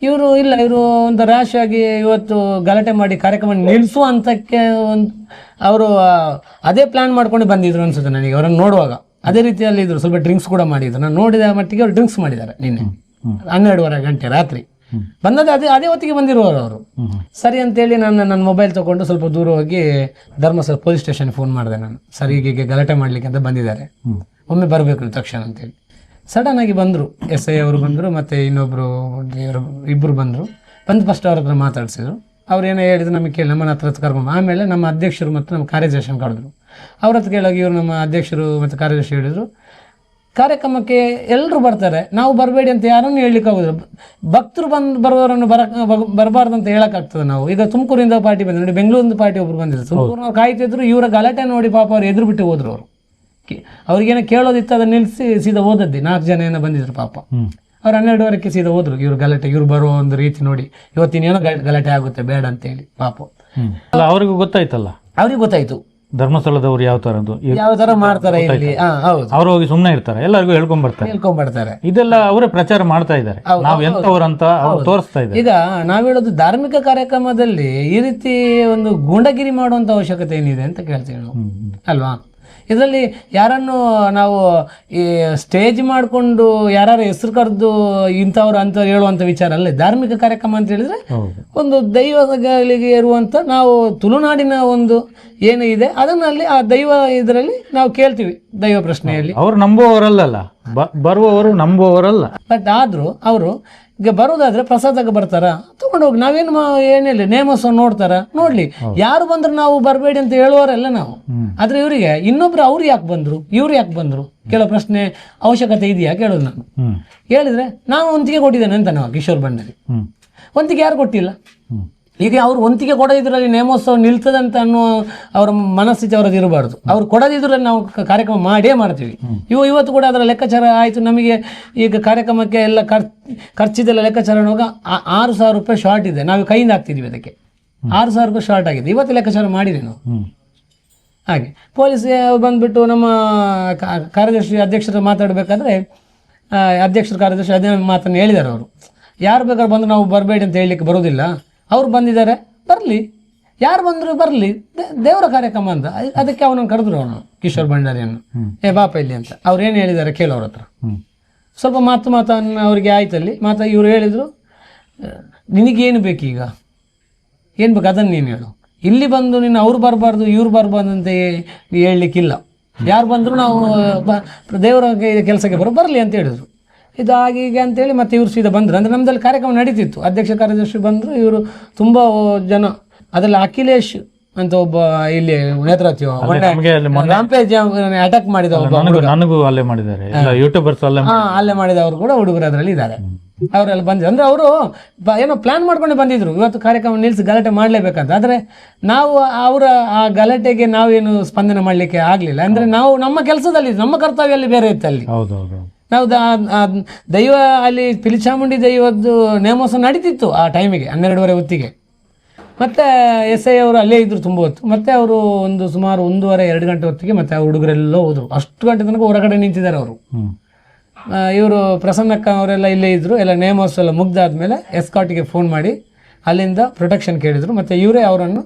ಇವರು ಇಲ್ಲ, ಇವರು ಒಂದು ರಾಶಿಯಾಗಿ ಇವತ್ತು ಗಲಾಟೆ ಮಾಡಿ ಕಾರ್ಯಕ್ರಮ ನಿಲ್ಲಿಸುವ ಹಂತಕ್ಕೆ ಅವರು ಅದೇ ಪ್ಲಾನ್ ಮಾಡ್ಕೊಂಡು ಬಂದಿದ್ರು ಅನ್ಸುತ್ತೆ ನನಗೆ. ಅವರನ್ನು ನೋಡುವಾಗ ಅದೇ ರೀತಿಯಲ್ಲಿ ಇದ್ರು, ಸ್ವಲ್ಪ ಡ್ರಿಂಕ್ಸ್ ಕೂಡ ಮಾಡಿದ್ರು. ನಾನು ನೋಡಿದ ಮಟ್ಟಿಗೆ ಅವ್ರು ಡ್ರಿಂಕ್ಸ್ ಮಾಡಿದ್ದಾರೆ ನಿನ್ನೆ 12:30 ಗಂಟೆ ರಾತ್ರಿ ಬಂದದ್ದು. ಅದೇ ಹೊತ್ತಿಗೆ ಬಂದಿರುವವರು ಅವರು. ಸರಿ ಅಂತೇಳಿ ನನ್ನ ಮೊಬೈಲ್ ತೊಗೊಂಡು ಸ್ವಲ್ಪ ದೂರ ಹೋಗಿ ಧರ್ಮಸ್ಥಳ ಪೊಲೀಸ್ ಸ್ಟೇಷನ್ ಫೋನ್ ಮಾಡಿದೆ ನಾನು. ಸರಿ ಹೀಗೆ ಗಲಾಟೆ ಮಾಡ್ಲಿಕ್ಕೆ ಅಂತ ಬಂದಿದ್ದಾರೆ, ಒಮ್ಮೆ ಬರಬೇಕು ತಕ್ಷಣ ಅಂತೇಳಿ. ಸಡನ್ ಆಗಿ ಬಂದರು, SI ಅವರು ಬಂದರು, ಮತ್ತು ಇನ್ನೊಬ್ಬರು ಇಬ್ಬರು ಬಂದರು. ಬಂದು ಫಸ್ಟ್ ಅವ್ರ ಹತ್ರ ಮಾತಾಡಿಸಿದ್ರು. ಅವ್ರು ಏನೋ ಹೇಳಿದ್ರು ನಮಗೆ ಕೇಳಿ, ನಮ್ಮನ್ನ ಹತ್ರ ಕರ್ಕೊಂಡು. ಆಮೇಲೆ ನಮ್ಮ ಅಧ್ಯಕ್ಷರು ಮತ್ತು ನಮ್ಮ ಕಾರ್ಯದರ್ಶಿನ ಕರೆದ್ರು. ಅವ್ರ ಹತ್ರ ಕೇಳಾಗಿ ಇವರು ನಮ್ಮ ಅಧ್ಯಕ್ಷರು ಮತ್ತು ಕಾರ್ಯದರ್ಶಿ ಹೇಳಿದರು, ಕಾರ್ಯಕ್ರಮಕ್ಕೆ ಎಲ್ಲರೂ ಬರ್ತಾರೆ, ನಾವು ಬರಬೇಡಿ ಅಂತ ಯಾರನ್ನು ಹೇಳಲಿಕ್ಕೆ ಆಗೋದಿಲ್ಲ. ಭಕ್ತರು ಬರುವವರನ್ನು ಬರಬಾರ್ದು ಅಂತ ಹೇಳೋಕ್ಕಾಗ್ತದೆ ನಾವು. ಈಗ ತುಮಕೂರಿಂದ ಪಾರ್ಟಿ ಬಂದರು ನೋಡಿ, ಬೆಂಗಳೂರಿಂದ ಪಾರ್ಟಿ ಒಬ್ರು ಬಂದಿದ್ರು. ತುಮಕೂರಿನವ್ರು ಕಾಯ್ತಿದ್ರು, ಇವರ ಗಲಾಟೆ ನೋಡಿ ಪಾಪ ಅವ್ರು ಎದುರು ಬಿಟ್ಟು ಹೋದ್ರು. ಅವರು ಅವ್ರಿಗೇನೋ ಕೇಳೋದಿತ್ತು, ಅದನ್ನು ನಿಲ್ಲಿಸಿ ಸೀದಾ ಓದದ್ದೆ. 4 ಜನ ಏನೋ ಬಂದಿದ್ರು ಪಾಪ. ಅವ್ರು 12:30ಕ್ಕೆ ಸೀದಾ ಹೋದ್ರು. ಇವ್ರು ಗಲಾಟೆ, ಇವ್ರು ಬರೋ ಒಂದು ರೀತಿ ನೋಡಿ, ಇವತ್ತಿನೇನೋ ಗಲಾಟೆ ಆಗುತ್ತೆ ಬೇಡ ಅಂತೇಳಿ ಪಾಪ. ಅಲ್ಲ, ಅವ್ರಿಗೂ ಗೊತ್ತಾಯ್ತಲ್ಲ, ಅವ್ರಿಗೆ ಗೊತ್ತಾಯ್ತು ಧರ್ಮಸ್ಥಳದವ್ರು ಯಾವ ತರ ಮಾಡ್ತಾರೆ ಇಲ್ಲಿ. ಹೌದು, ಅವ್ರು ಹೋಗಿ ಸುಮ್ಮನೆ ಇರ್ತಾರೆ, ಎಲ್ಲರಿಗೂ ಹೇಳ್ಕೊಂಡ್ಬರ್ತಾರೆ. ಇದೆಲ್ಲ ಅವರೇ ಪ್ರಚಾರ ಮಾಡ್ತಾ ಇದ್ದಾರೆ, ನಾವು ಎಂತವ್ರಂತ ಅವ್ರು ತೋರಿಸ್ತಾ ಇದ್ದಾರೆ. ಈಗ ನಾವ್ ಹೇಳೋದು ಧಾರ್ಮಿಕ ಕಾರ್ಯಕ್ರಮದಲ್ಲಿ ಈ ರೀತಿ ಒಂದು ಗೂಂಡಗಿರಿ ಮಾಡುವಂತ ಅವಶ್ಯಕತೆ ಏನಿದೆ ಅಂತ ಕೇಳ್ತೀವಿ ನಾವು, ಅಲ್ವಾ? ಇದರಲ್ಲಿ ಯಾರನ್ನು ನಾವು ಈ ಸ್ಟೇಜ್ ಮಾಡಿಕೊಂಡು ಯಾರು ಹೆಸರು ಕರೆದು ಇಂಥವ್ರು ಅಂತ ಹೇಳುವಂಥ ವಿಚಾರ ಅಲ್ಲ. ಧಾರ್ಮಿಕ ಕಾರ್ಯಕ್ರಮ ಅಂತ ಹೇಳಿದ್ರೆ ಒಂದು ದೈವಗಳಿಗೆ ಇರುವಂಥ, ನಾವು ತುಳುನಾಡಿನ ಒಂದು ಏನು ಇದೆ ಅದನ್ನಲ್ಲಿ ಆ ದೈವ ಇದರಲ್ಲಿ ನಾವು ಕೇಳ್ತೀವಿ, ದೈವ ಪ್ರಶ್ನೆಯಲ್ಲಿ. ಅವರು ನಂಬುವವರಲ್ಲ, ಬರುವವರು ನಂಬುವವರಲ್ಲ. ಬಟ್ ಆದರೂ ಅವರು ಈಗ ಬರೋದಾದ್ರೆ ಪ್ರಸಾದಕ್ಕೆ ಬರ್ತಾರ, ತಗೊಂಡೋಗಿ ನಾವೇನು ಏನಿಲ್ಲ, ನೇಮೋತ್ಸವ ನೋಡ್ತಾರ, ನೋಡ್ಲಿ. ಯಾರು ಬಂದ್ರು ನಾವು ಬರಬೇಡಿ ಅಂತ ಹೇಳುವವರೆಲ್ಲ ನಾವು. ಆದ್ರೆ ಇವರಿಗೆ ಇನ್ನೊಬ್ರು ಅವ್ರು ಯಾಕೆ ಬಂದ್ರು, ಇವ್ರು ಯಾಕೆ ಬಂದ್ರು ಕೇಳೋ ಪ್ರಶ್ನೆ ಅವಶ್ಯಕತೆ ಇದೆಯಾ ಕೇಳೋದು ನಾನು. ಹೇಳಿದ್ರೆ ನಾನು ಒಂದಿಗೆ ಕೊಟ್ಟಿದ್ದೇನೆ ಅಂತ ನಾವು ಕಿಶೋರ್ ಭಂಡಾರಿ, ಒಂದಿಗೆ ಯಾರು ಕೊಟ್ಟಿಲ್ಲ. ಈಗ ಅವ್ರು ಒಂದಿಗೆ ಕೊಡೋದಿದ್ರಲ್ಲಿ ನೇಮೋತ್ಸವ ನಿಲ್ತದಂತ ಅನ್ನೋ ಅವ್ರ ಮನಸ್ಥಿತಿ ಅವ್ರದ್ದು ಇರಬಾರ್ದು. ಅವ್ರು ಕೊಡೋದಿದ್ರಲ್ಲಿ ನಾವು ಕಾರ್ಯಕ್ರಮ ಮಾಡೇ ಮಾಡ್ತೀವಿ. ಇವತ್ತು ಕೂಡ ಅದರ ಲೆಕ್ಕಾಚಾರ ಆಯಿತು ನಮಗೆ. ಈಗ ಕಾರ್ಯಕ್ರಮಕ್ಕೆ ಎಲ್ಲ ಖರ್ಚಿದೆಲ್ಲ ಲೆಕ್ಕಾಚಾರ ನೋಡುವಾಗ 6,000 ರೂಪಾಯಿ ಶಾರ್ಟ್ ಇದೆ. ನಾವು ಕೈಯಿಂದ ಹಾಕ್ತಿದ್ವಿ ಅದಕ್ಕೆ. 6,000 ರೂಪಾಯಿ ಶಾರ್ಟ್ ಆಗಿದೆ. ಇವತ್ತು ಲೆಕ್ಕಾಚಾರ ಮಾಡಿದೆ ನಾವು. ಹಾಗೆ ಪೊಲೀಸ್ ಬಂದುಬಿಟ್ಟು ನಮ್ಮ ಕಾರ್ಯದರ್ಶಿ ಅಧ್ಯಕ್ಷರು ಮಾತಾಡಬೇಕಾದ್ರೆ ಅಧ್ಯಕ್ಷರು ಕಾರ್ಯದರ್ಶಿ ಅದೇ ಮಾತನ್ನು ಹೇಳಿದ್ದಾರೆ. ಅವರು ಯಾರು ಬೇಕಾದ್ರೂ ಬಂದು ನಾವು ಬರಬೇಡಿ ಅಂತ ಹೇಳಲಿಕ್ಕೆ ಬರೋದಿಲ್ಲ. ಅವ್ರು ಬಂದಿದ್ದಾರೆ, ಬರಲಿ, ಯಾರು ಬಂದರು ಬರಲಿ, ದೇವರ ಕಾರ್ಯಕ್ರಮ ಅಂತ. ಅದಕ್ಕೆ ಅವನನ್ನು ಕರೆದ್ರು, ಅವನು ಕಿಶೋರ್ ಭಂಡಾರಿಯನ್ನು, ಬಾಪ ಇಲ್ಲಿ ಅಂತ. ಅವ್ರು ಏನು ಹೇಳಿದ್ದಾರೆ ಕೇಳೋರ ಹತ್ರ. ಸ್ವಲ್ಪ ಮಾತನ್ನು ಅವ್ರಿಗೆ ಆಯ್ತಲ್ಲಿ ಇವ್ರು ಹೇಳಿದರು, ನಿನಗೇನು ಬೇಕು ಈಗ, ಏನು ಬೇಕು ಅದನ್ನು ನೀನು ಹೇಳು. ಇಲ್ಲಿ ಬಂದು ನೀನು ಅವ್ರು ಬರಬಾರ್ದು ಇವ್ರು ಬರಬಾರ್ದು ಅಂತ ಹೇಳಲಿಕ್ಕಿಲ್ಲ. ಯಾರು ಬಂದರೂ ನಾವು ದೇವರ ಕೆಲಸಕ್ಕೆ ಬರಲಿ ಅಂತ ಹೇಳಿದರು. ಇದು ಹೀಗೆ ಅಂತೇಳಿ ಮತ್ತೆ ಇವರು ಸೀದಾ ಬಂದರು. ಅಂದರೆ ನಮ್ಮದಲ್ಲಿ ಕಾರ್ಯಕ್ರಮ ನಡೀತಿತ್ತು, ಅಧ್ಯಕ್ಷ ಕಾರ್ಯದರ್ಶಿ ಬಂದರು. ಇವರು ತುಂಬ ಜನ, ಅದರಲ್ಲಿ ಅಖಿಲೇಶ್ ಅಂತ ಒಬ್ಬ ಇಲ್ಲಿ ನೇತೃತ್ವ ರಾಂಪೇಜ್ ಅಟ್ಯಾಕ್ ಮಾಡಿದ ನನಗೂ ಅಲ್ಲೇ ಮಾಡಿದ್ದಾರೆ, ಯೂಟ್ಯೂಬರ್ಸ್ ಅಲ್ಲೇ ಮಾಡಿದವರು ಕೂಡ ಹುಡುಗರು ಅದರಲ್ಲಿ ಇದ್ದಾರೆ. ಅವರೆಲ್ಲ ಬಂದಿದ್ರು. ಅಂದರೆ ಅವರು ಏನೋ ಪ್ಲಾನ್ ಮಾಡ್ಕೊಂಡು ಬಂದಿದ್ರು, ಇವತ್ತು ಕಾರ್ಯಕ್ರಮ ನಿಲ್ಲಿಸಿ ಗಲಾಟೆ ಮಾಡಲೇಬೇಕಂತ. ಆದರೆ ನಾವು ಅವರ ಆ ಗಲಾಟೆಗೆ ನಾವೇನು ಸ್ಪಂದನೆ ಮಾಡಲಿಕ್ಕೆ ಆಗಲಿಲ್ಲ. ಅಂದರೆ ನಾವು ನಮ್ಮ ಕೆಲಸದಲ್ಲಿ ನಮ್ಮ ಕರ್ತವ್ಯ ಅಲ್ಲಿ ಬೇರೆ ಇತ್ತು. ಅಲ್ಲಿ ನಾವು ದೈವ ಅಲ್ಲಿ ಪಿಲಿಚಾಮುಂಡಿ ದೈವದ್ದು ನೇಮೋತ್ಸವ ನಡೀತಿತ್ತು ಆ ಟೈಮಿಗೆ 12:30 ಹೊತ್ತಿಗೆ. ಮತ್ತು SI ಅವರು ಅಲ್ಲೇ ಇದ್ದರು ತುಂಬ ಹೊತ್ತು. ಮತ್ತು ಅವರು ಒಂದು ಸುಮಾರು 1:30-2 ಗಂಟೆ ಹೊತ್ತಿಗೆ ಮತ್ತೆ ಆ ಹುಡುಗರೆಲ್ಲ ಹೋದರು. ಅಷ್ಟು ಗಂಟೆ ತನಕ ಹೊರಗಡೆ ನಿಂತಿದ್ದಾರೆ ಅವರು. ಇವರು ಪ್ರಸನ್ನಕ್ಕ ಅವರೆಲ್ಲ ಇಲ್ಲೇ ಇದ್ದರು. ಎಲ್ಲ ನೇಮೋತ್ಸವ ಎಲ್ಲ ಮುಗ್ದಾದ್ಮೇಲೆ ಎಸ್ಕಾಟಿಗೆ ಫೋನ್ ಮಾಡಿ ಅಲ್ಲಿಂದ ಪ್ರೊಟೆಕ್ಷನ್ ಕೇಳಿದರು. ಮತ್ತು ಇವರೇ ಅವರನ್ನು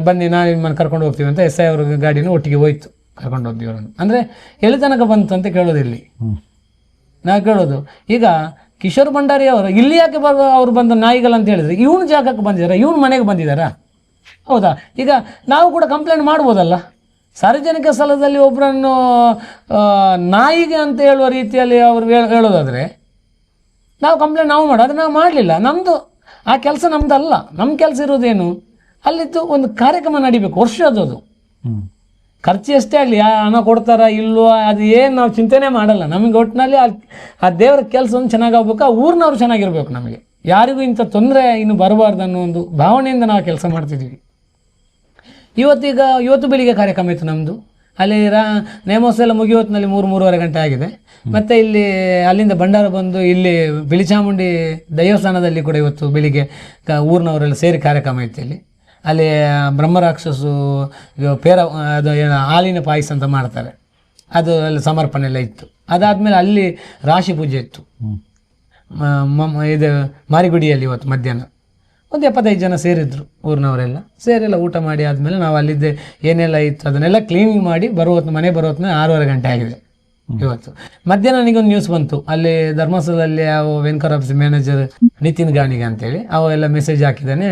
ಬನ್ನಿ ನಾನು ನಿಮ್ಮನ್ನು ಕರ್ಕೊಂಡು ಹೋಗ್ತೀವಿ ಅಂತ SI ಅವ್ರ ಗಾಡಿನೂ ಒಟ್ಟಿಗೆ ಹೋಯ್ತು, ಕರ್ಕೊಂಡು ಹೋಗ್ತೀವಿ ಅವರನ್ನು. ಅಂದರೆ ಎಲ್ಲಿ ತನಕ ಬಂತು ಅಂತ ಕೇಳೋದು ಇಲ್ಲಿ ನಾವು ಕೇಳೋದು. ಈಗ ಕಿಶೋರ್ ಭಂಡಾರಿ ಅವರು ಇಲ್ಲಿ ಯಾಕೆ ಅವ್ರು ಬಂದ ನಾಯಿಗಳಂತ ಹೇಳಿದ್ರೆ ಇವನು ಜಾಗಕ್ಕೆ ಬಂದಿದ್ದಾರೆ, ಇವನು ಮನೆಗೆ ಬಂದಿದ್ದಾರಾ? ಹೌದಾ? ಈಗ ನಾವು ಕೂಡ ಕಂಪ್ಲೇಂಟ್ ಮಾಡ್ಬೋದಲ್ಲ. ಸಾರ್ವಜನಿಕ ಸ್ಥಳದಲ್ಲಿ ಒಬ್ಬರನ್ನು ನಾಯಿಗೆ ಅಂತ ಹೇಳುವ ರೀತಿಯಲ್ಲಿ ಅವರು ಹೇಳೋದಾದರೆ ನಾವು ಕಂಪ್ಲೇಂಟ್ ನಾವು ಮಾಡೋದು. ನಾವು ಮಾಡಲಿಲ್ಲ. ನಮ್ಮದು ಆ ಕೆಲಸ ನಮ್ಮದಲ್ಲ. ನಮ್ಮ ಕೆಲಸ ಇರೋದೇನು, ಅಲ್ಲಿದ್ದು ಒಂದು ಕಾರ್ಯಕ್ರಮ ನಡಿಬೇಕು, ವರ್ಷದ್ದು. ಖರ್ಚು ಎಷ್ಟೇ ಆಗಲಿ, ಹಣ ಕೊಡ್ತಾರಾ ಇಲ್ವೋ ಅದು ಏನು ನಾವು ಚಿಂತೆನೇ ಮಾಡಲ್ಲ. ನಮಗೆ ಒಟ್ಟಿನಲ್ಲಿ ಆ ದೇವರ ಕೆಲಸ ಒಂದು ಚೆನ್ನಾಗಾಗಬೇಕು, ಆ ಊರಿನವ್ರು ಚೆನ್ನಾಗಿರ್ಬೇಕು. ನಮಗೆ ಯಾರಿಗೂ ಇಂಥ ತೊಂದರೆ ಇನ್ನು ಬರಬಾರ್ದು ಅನ್ನೋ ಒಂದು ಭಾವನೆಯಿಂದ ನಾವು ಕೆಲಸ ಮಾಡ್ತಿದ್ದೀವಿ. ಇವತ್ತು ಬೆಳಿಗ್ಗೆ ಕಾರ್ಯಕ್ರಮ ಇತ್ತು ನಮ್ಮದು. ಅಲ್ಲಿ ನೇಮೋತ್ಸವ ಎಲ್ಲ ಮುಗಿಯೋತ್ತಿನಲ್ಲಿ 3-3:30 ಗಂಟೆ ಆಗಿದೆ. ಮತ್ತು ಇಲ್ಲಿ ಅಲ್ಲಿಂದ ಭಂಡಾರ ಬಂದು ಇಲ್ಲಿ ಪಿಲಿಚಾಮುಂಡಿ ದೇವಸ್ಥಾನದಲ್ಲಿ ಕೂಡ ಇವತ್ತು ಬೆಳಿಗ್ಗೆ ಊರಿನವರೆಲ್ಲ ಸೇರಿ ಕಾರ್ಯಕ್ರಮ ಇತ್ತು. ಅಲ್ಲಿ ಬ್ರಹ್ಮರಾಕ್ಷಸು ಪೇರ ಅದು ಏನು ಹಾಲಿನ ಪಾಯಸ ಅಂತ ಮಾಡ್ತಾರೆ, ಅದು ಅಲ್ಲಿ ಸಮರ್ಪಣೆ ಎಲ್ಲ ಇತ್ತು. ಅದಾದಮೇಲೆ ಅಲ್ಲಿ ರಾಶಿ ಪೂಜೆ ಇತ್ತು ಇದು ಮಾರಿಗುಡಿಯಲ್ಲಿ. ಇವತ್ತು ಮಧ್ಯಾಹ್ನ ಒಂದು 75 ಜನ ಸೇರಿದ್ರು ಊರಿನವರೆಲ್ಲ. ಸೇರೆಲ್ಲ ಊಟ ಮಾಡಿ ಆದಮೇಲೆ ನಾವು ಅಲ್ಲಿದ್ದೆ ಏನೆಲ್ಲ ಇತ್ತು ಅದನ್ನೆಲ್ಲ ಕ್ಲೀನಿಂಗ್ ಮಾಡಿ ಮನೆ ಬರೋತ್ನ 6:30 ಗಂಟೆ ಆಗಿದೆ. ಇವತ್ತು ಮಧ್ಯಾಹ್ನ ನನಗೊಂದು ನ್ಯೂಸ್ ಬಂತು, ಅಲ್ಲಿ ಧರ್ಮಸ್ಥಳದಲ್ಲಿ ವೆಂಕರ್ ಆಫೀಸ್ ಮ್ಯಾನೇಜರ್ ನಿತಿನ್ ಗಾಣಿಗೆ ಅಂತೇಳಿ ಅವೆಲ್ಲ ಮೆಸೇಜ್ ಹಾಕಿದ್ದಾನೆ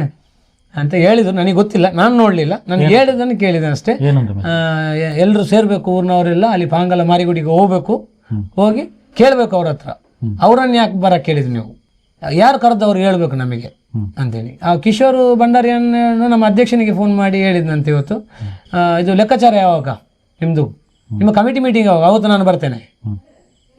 ಅಂತ ಹೇಳಿದ್ರು. ನನಗೆ ಗೊತ್ತಿಲ್ಲ, ನಾನು ನೋಡಲಿಲ್ಲ. ನಾನು ಹೇಳಿದ್ದನ್ನು ಕೇಳಿದೆ ಅಷ್ಟೇ. ಎಲ್ಲರೂ ಸೇರಬೇಕು ಊರಿನವರೆಲ್ಲ, ಅಲ್ಲಿ ಪಾಂಗಲ ಮಾರಿಗುಡಿಗೆ ಹೋಗ್ಬೇಕು, ಹೋಗಿ ಕೇಳಬೇಕು ಅವ್ರ ಹತ್ರ. ಅವರನ್ನು ಯಾಕೆ ಬರಕ್ಕೆ ಕೇಳಿದ್ವಿ ನೀವು, ಯಾರು ಕರೆದವ್ರು ಹೇಳ್ಬೇಕು ನಮಗೆ ಅಂತೇಳಿ. ಆ ಕಿಶೋರ್ ಭಂಡಾರಿಯನ್ನು ನಮ್ಮ ಅಧ್ಯಕ್ಷನಿಗೆ ಫೋನ್ ಮಾಡಿ ಹೇಳಿದ್ನಂತೆ, ಇವತ್ತು ಇದು ಲೆಕ್ಕಾಚಾರ ಯಾವಾಗ ನಿಮ್ಮದು, ನಿಮ್ಮ ಕಮಿಟಿ ಮೀಟಿಂಗ್ ಯಾವಾಗ, ಅವತ್ತು ನಾನು ಬರ್ತೇನೆ,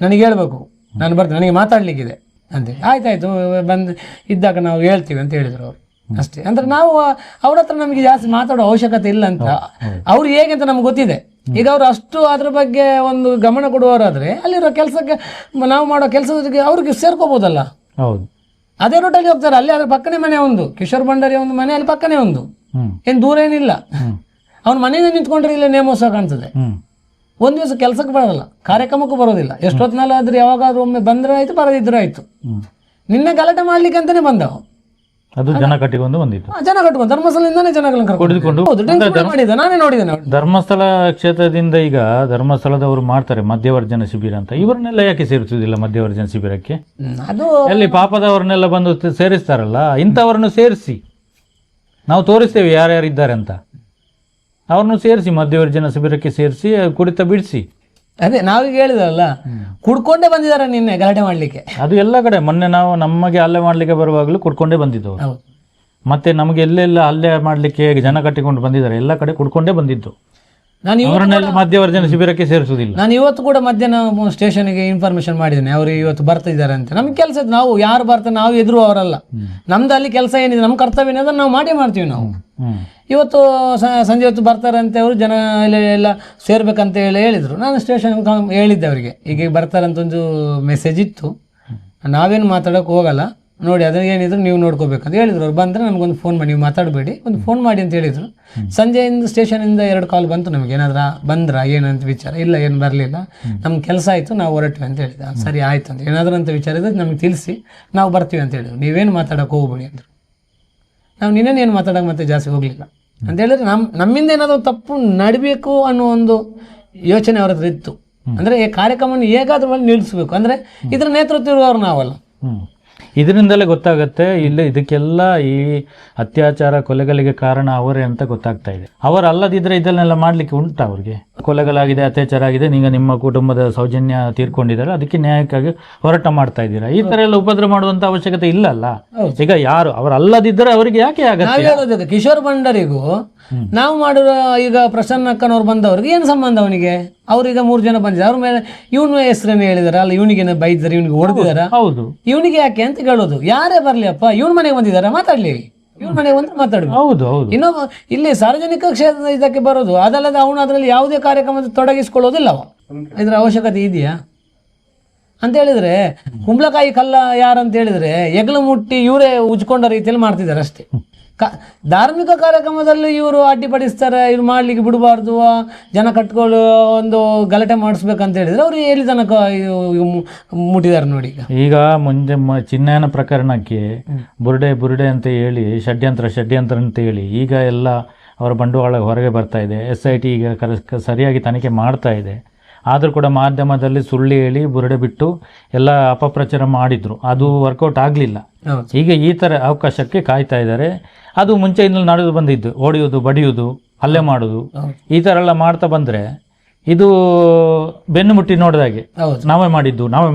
ನನಗೆ ಹೇಳ್ಬೇಕು, ನಾನು ಬರ್ತೇನೆ, ನನಗೆ ಮಾತಾಡಲಿಕ್ಕಿದೆ ಅಂತೇಳಿ. ಆಯ್ತಾಯ್ತು ಬಂದು ಇದ್ದಾಗ ನಾವು ಹೇಳ್ತೀವಿ ಅಂತ ಹೇಳಿದರು ಅವರು ಅಷ್ಟೇ. ಅಂದರೆ ನಾವು ಅವ್ರ ಹತ್ರ ನಮಗೆ ಜಾಸ್ತಿ ಮಾತಾಡೋ ಅವಶ್ಯಕತೆ ಇಲ್ಲ ಅಂತ. ಅವ್ರು ಹೇಗೆ ಅಂತ ನಮ್ಗೆ ಗೊತ್ತಿದೆ. ಈಗ ಅವರು ಅಷ್ಟು ಅದ್ರ ಬಗ್ಗೆ ಒಂದು ಗಮನ ಕೊಡುವವರಾದರೆ ಅಲ್ಲಿರೋ ಕೆಲಸಕ್ಕೆ ನಾವು ಮಾಡೋ ಕೆಲಸಕ್ಕೆ ಅವ್ರಿಗೆ ಸೇರ್ಕೋಬೋದಲ್ಲ. ಹೌದು, ಅದೇ ರೋಟಲ್ಲಿ ಹೋಗ್ತಾರೆ. ಅಲ್ಲಿ ಅದ್ರ ಪಕ್ಕನೇ ಮನೆ ಒಂದು, ಕಿಶೋರ್ ಭಂಡಾರಿ ಒಂದು ಮನೆ ಅಲ್ಲಿ ಪಕ್ಕನೇ ಒಂದು, ಏನು ದೂರ ಏನಿಲ್ಲ. ಅವ್ನ ಮನೆಯಿಂದ ನಿಂತ್ಕೊಂಡ್ರೆ ಇಲ್ಲೇ ನೇಮೋತ್ಸವ ಕಾಣ್ತದೆ. ಒಂದು ದಿವಸ ಕೆಲಸಕ್ಕೆ ಬರೋಲ್ಲ, ಕಾರ್ಯಕ್ರಮಕ್ಕೂ ಬರೋದಿಲ್ಲ. ಎಷ್ಟೊತ್ತಿನಲ್ಲ ಆದ್ರೆ ಯಾವಾಗಾದ್ರೂ ಒಮ್ಮೆ ಬಂದ್ರೆ ಆಯ್ತು, ಬರೋದಿದ್ರೆ ಆಯ್ತು. ನಿನ್ನೆ ಗಲಾಟೆ ಮಾಡ್ಲಿಕ್ಕೆ ಅಂತಾನೆ ಬಂದವು. ಅದು ಜನ ಕಟ್ಟಿಕೊಂಡು ಬಂದಿತ್ತು. ಜನ ಕಟ್ಕೊಂಡು ಧರ್ಮಸ್ಥಳದಿಂದಾನೇ ಜನಗಳನ್ನ ಕರ್ಕೊಂಡು ನಾನೇ ನೋಡಿದ್ದೇನೆ. ಧರ್ಮಸ್ಥಳ ಕ್ಷೇತ್ರದಿಂದ ಈಗ ಧರ್ಮಸ್ಥಳದವರು ಮಾಡ್ತಾರೆ ಮಧ್ಯವರ್ಜನ ಶಿಬಿರ ಅಂತ. ಇವರನ್ನೆಲ್ಲ ಯಾಕೆ ಸೇರಿಸುವುದಿಲ್ಲ ಮಧ್ಯವರ್ಜನ ಶಿಬಿರಕ್ಕೆ? ಅದು ಎಲ್ಲಿ ಪಾಪದವರನ್ನೆಲ್ಲ ಬಂದು ಸೇರಿಸ್ತಾರಲ್ಲ, ಇಂಥವರನ್ನು ಸೇರಿಸಿ ನಾವು ತೋರಿಸ್ತೇವೆ ಯಾರ್ಯಾರು ಇದ್ದಾರೆ ಅಂತ. ಅವ್ರನ್ನು ಸೇರಿಸಿ ಮಧ್ಯವರ್ಜನ ಶಿಬಿರಕ್ಕೆ ಸೇರಿಸಿ ಕುಡಿತ ಬಿಡಿಸಿ. ಅದೇ ನಾವೀಗ ಹೇಳಿದ್ರಲ್ಲ, ಕುಡ್ಕೊಂಡೇ ಬಂದಿದ್ದಾರೆ ನಿನ್ನೆ ಗಲಾಟೆ ಮಾಡ್ಲಿಕ್ಕೆ. ಅದು ಎಲ್ಲ ಕಡೆ ಮೊನ್ನೆ ನಾವು ನಮಗೆ ಹಲ್ಲೆ ಮಾಡ್ಲಿಕ್ಕೆ ಬರುವಾಗಲೂ ಕುಡ್ಕೊಂಡೇ ಬಂದಿದ್ದು. ಮತ್ತೆ ನಮಗೆ ಎಲ್ಲೆಲ್ಲ ಹಲ್ಲೆ ಮಾಡ್ಲಿಕ್ಕೆ ಜನ ಕಟ್ಟಿಕೊಂಡು ಬಂದಿದ್ದಾರೆ, ಎಲ್ಲ ಕಡೆ ಕುಡ್ಕೊಂಡೇ ಬಂದಿದ್ದು. ಅವರನ್ನೆಲ್ಲ ಮಧ್ಯವರ್ಜನ ಶಿಬಿರಕ್ಕೆ ಸೇರಿಸುವುದಿಲ್ಲ. ನಾನು ಇವತ್ತು ಕೂಡ ಮಧ್ಯಾಹ್ನ ಸ್ಟೇಷನ್ಗೆ ಇನ್ಫಾರ್ಮೇಶನ್ ಮಾಡಿದ್ದೇನೆ, ಅವರು ಇವತ್ತು ಬರ್ತಿದ್ದಾರೆ ಅಂತ. ನಮ್ಗೆ ಕೆಲಸ ಇತ್ತು, ನಾವು ಯಾರು ಬರ್ತಾರೆ ನಾವು ಎದುರು ಅವರಲ್ಲ. ನಮ್ದು ಅಲ್ಲಿ ಕೆಲಸ ಏನಿದೆ, ನಮ್ಮ ಕರ್ತವ್ಯ ಏನಿದೆ ನಾವು ಮಾಡ್ತೀವಿ ನಾವು. ಇವತ್ತು ಸಂಜೆ ಹೊತ್ತು ಬರ್ತಾರೆ ಅಂತ ಅವರು ಜನ ಎಲ್ಲ ಸೇರ್ಬೇಕಂತ ಹೇಳಿದರು. ನಾನು ಸ್ಟೇಷನ್ ಹೇಳಿದ್ದೆ ಅವರಿಗೆ, ಈಗ ಬರ್ತಾರಂತ ಒಂದು ಮೆಸೇಜ್ ಇತ್ತು, ನಾವೇನು ಮಾತಾಡೋಕೆ ಹೋಗಲ್ಲ ನೋಡಿ, ಅದನ್ನ ಏನಿದ್ರು ನೀವು ನೋಡ್ಕೋಬೇಕಂತ ಹೇಳಿದ್ರು. ಅವ್ರು ಬಂದರೆ ನಮಗೊಂದು ಫೋನ್ ಮಾಡಿ, ನೀವು ಮಾತಾಡಬೇಡಿ, ಒಂದು ಫೋನ್ ಮಾಡಿ ಅಂತ ಹೇಳಿದರು. ಸಂಜೆಯಿಂದ ಸ್ಟೇಷನಿಂದ 2 ಕಾಲ್ ಬಂತು ನಮಗೆ, ಏನಾದ್ರೂ ಬಂದ್ರಾ ಏನಂತ ವಿಚಾರ. ಇಲ್ಲ, ಏನು ಬರಲಿಲ್ಲ, ನಮ್ಮ ಕೆಲಸ ಆಯಿತು, ನಾವು ಹೊರಟ್ವಿ ಅಂತ ಹೇಳಿದ. ಸರಿ ಆಯ್ತು ಅಂತ, ಏನಾದರೂ ಅಂತ ವಿಚಾರ ಇದ್ರೆ ನಮಗೆ ತಿಳಿಸಿ, ನಾವು ಬರ್ತೀವಿ ಅಂತ ಹೇಳಿದ್ರು. ನೀವೇನು ಮಾತಾಡೋಕೆ ಹೋಗ್ಬೇಡಿ ಅಂದರು. ನಾವು ನಿನ್ನೇನು ಮಾತಾಡೋಕೆ ಮತ್ತೆ ಜಾಸ್ತಿ ಹೋಗಲಿಲ್ಲ ಅಂತ ಹೇಳಿದ್ರೆ, ನಮ್ಮಿಂದ ಏನಾದರೂ ತಪ್ಪು ನಡಬೇಕು ಅನ್ನೋ ಒಂದು ಯೋಚನೆ ಅವ್ರ ಹತ್ರ ಇತ್ತು. ಅಂದರೆ ಈ ಕಾರ್ಯಕ್ರಮವನ್ನು ಹೇಗಾದ್ರೂ ನಿಲ್ಲಿಸಬೇಕು, ಅಂದರೆ ಇದರ ನೇತೃತ್ವ ಇರುವವರು ನಾವಲ್ಲ. ಇದರಿಂದಲೇ ಗೊತ್ತಾಗುತ್ತೆ ಇಲ್ಲಿ ಇದಕ್ಕೆಲ್ಲ ಈ ಅತ್ಯಾಚಾರ ಕೊಲೆಗಳಿಗೆ ಕಾರಣ ಅವರೇ ಅಂತ ಗೊತ್ತಾಗ್ತಾ ಇದೆ. ಅವರಲ್ಲದಿದ್ದರೆ ಇದನ್ನೆಲ್ಲ ಮಾಡಲಿಕ್ಕೆ ಉಂಟಾ ಅವ್ರಿಗೆ? ಕೊಲೆಗಳಾಗಿದೆ, ಅತ್ಯಾಚಾರ ಆಗಿದೆ, ಈಗ ನಿಮ್ಮ ಕುಟುಂಬದ ಸೌಜನ್ಯ ತೀರ್ಕೊಂಡಿದ್ದಾರೆ, ಅದಕ್ಕೆ ನ್ಯಾಯಕ್ಕಾಗಿ ಹೋರಾಟ ಮಾಡ್ತಾ ಇದ್ದೀರಾ. ಈ ಥರ ಎಲ್ಲ ಉಪದ್ರ ಮಾಡುವಂಥ ಅವಶ್ಯಕತೆ ಇಲ್ಲಲ್ಲ. ಈಗ ಯಾರು ಅವರಲ್ಲದಿದ್ದರೆ ಅವರಿಗೆ ಯಾಕೆ ಆಗತ್ತೆ? ಕಿಶೋರ್ ಭಂಡಾರಿಗೂ ನಾವು ಮಾಡಿರೋ ಈಗ ಪ್ರಸನ್ನ ಅಕ್ಕನವ್ರು ಬಂದವ್ರಿಗೆ ಏನು ಸಂಬಂಧ? ಅವನಿಗೆ ಅವ್ರೀಗ 3 ಜನ ಬಂದಿದ್ದಾರೆ, ಅವ್ರ ಮೇಲೆ ಇವನ ಹೆಸರನ್ನು ಹೇಳಿದಾರೆ, ಅಲ್ಲ ಇವನಿಗೆ ಬೈದಾರೆ, ಇವನಿಗೆ ಹೊಡೆದಿದಾರ, ಹೌದು, ಇವನಿಗೆ ಯಾಕೆ ಅಂತ ಕೇಳೋದು. ಯಾರೇ ಬರ್ಲಿ ಅಪ್ಪ, ಇವನ್ ಮನೆಗೆ ಬಂದಿದಾರ, ಮಾತಾಡ್ಲಿ, ಇವನ್ ಮನೆಗೆ ಬಂದ್ರೆ ಮಾತಾಡ್ಬೇಕು. ಹೌದು ಹೌದು. ಇನ್ನೊಬ್ಬ ಇಲ್ಲಿ ಸಾರ್ವಜನಿಕ ಕ್ಷೇತ್ರದ ಇದಕ್ಕೆ ಬರೋದು, ಅದಲ್ಲದೆ ಅವನು ಅದರಲ್ಲಿ ಯಾವುದೇ ಕಾರ್ಯಕ್ರಮದ ತೊಡಗಿಸ್ಕೊಳ್ಳೋದಿಲ್ಲ. ಇದ್ರ ಅವಶ್ಯಕತೆ ಇದೆಯಾ ಅಂತ ಹೇಳಿದ್ರೆ, ಕುಂಬಳಕಾಯಿ ಕಲ್ಲ ಯಾರಂತ ಹೇಳಿದ್ರೆ ಎಗ್ಲು ಮುಟ್ಟಿ ಇವರೇ ಉಜ್ಕೊಂಡ ರೀತಿಯಲ್ಲಿ ಮಾಡ್ತಿದ್ದಾರೆ ಅಷ್ಟೇ. ಧಾರ್ಮಿಕ ಕಾರ್ಯಕ್ರಮದಲ್ಲಿ ಇವರು ಅಡ್ಡಿಪಡಿಸ್ತಾರೆ, ಇವ್ರು ಮಾಡ್ಲಿಕ್ಕೆ ಬಿಡಬಾರ್ದು, ಜನ ಕಟ್ಕೊಳ್ಳೋ ಒಂದು ಗಲಾಟೆ ಮಾಡಿಸ್ಬೇಕಂತ ಹೇಳಿದ್ರೆ ಅವ್ರು ಎಲ್ಲಿ ತನಕ ಮುಟ್ಟಿದ್ದಾರೆ ನೋಡಿ. ಈಗ ಮುಂಚೆ ಚಿನ್ನಯನ ಪ್ರಕರಣಕ್ಕೆ ಬುರುಡೆ ಅಂತ ಹೇಳಿ ಷಡ್ಯಂತ್ರ ಅಂತ ಹೇಳಿ ಈಗ ಎಲ್ಲ ಅವರ ಬಂಡವಾಳ ಹೊರಗೆ ಬರ್ತಾ ಇದೆ. SIT ಈಗ ಸರಿಯಾಗಿ ತನಿಖೆ ಮಾಡ್ತಾ ಇದೆ. ಆದರೂ ಕೂಡ ಮಾಧ್ಯಮದಲ್ಲಿ ಸುಳ್ಳು ಹೇಳಿ ಬುರುಡೆ ಬಿಟ್ಟು ಎಲ್ಲ ಅಪಪ್ರಚಾರ ಮಾಡಿದ್ರು, ಅದು ವರ್ಕೌಟ್ ಆಗಲಿಲ್ಲ. ಈಗ ಈ ಥರ ಅವಕಾಶಕ್ಕೆ ಕಾಯ್ತಾ ಇದ್ದಾರೆ. ಅದು ಮುಂಚೆಯಿಂದಲೂ ನಡೆದು ಬಂದಿದ್ದು, ಹೊಡೆಯೋದು, ಬಡಿಯೋದು, ಹಲ್ಲೆ ಮಾಡೋದು, ಈ ಥರ ಎಲ್ಲ ಮಾಡ್ತಾ ಬಂದರೆ ಇದು ಬೆನ್ನು ಮುಟ್ಟಿ ನೋಡಿದಾಗೆ ನಾವೇ ಮಾಡಿದ್ದು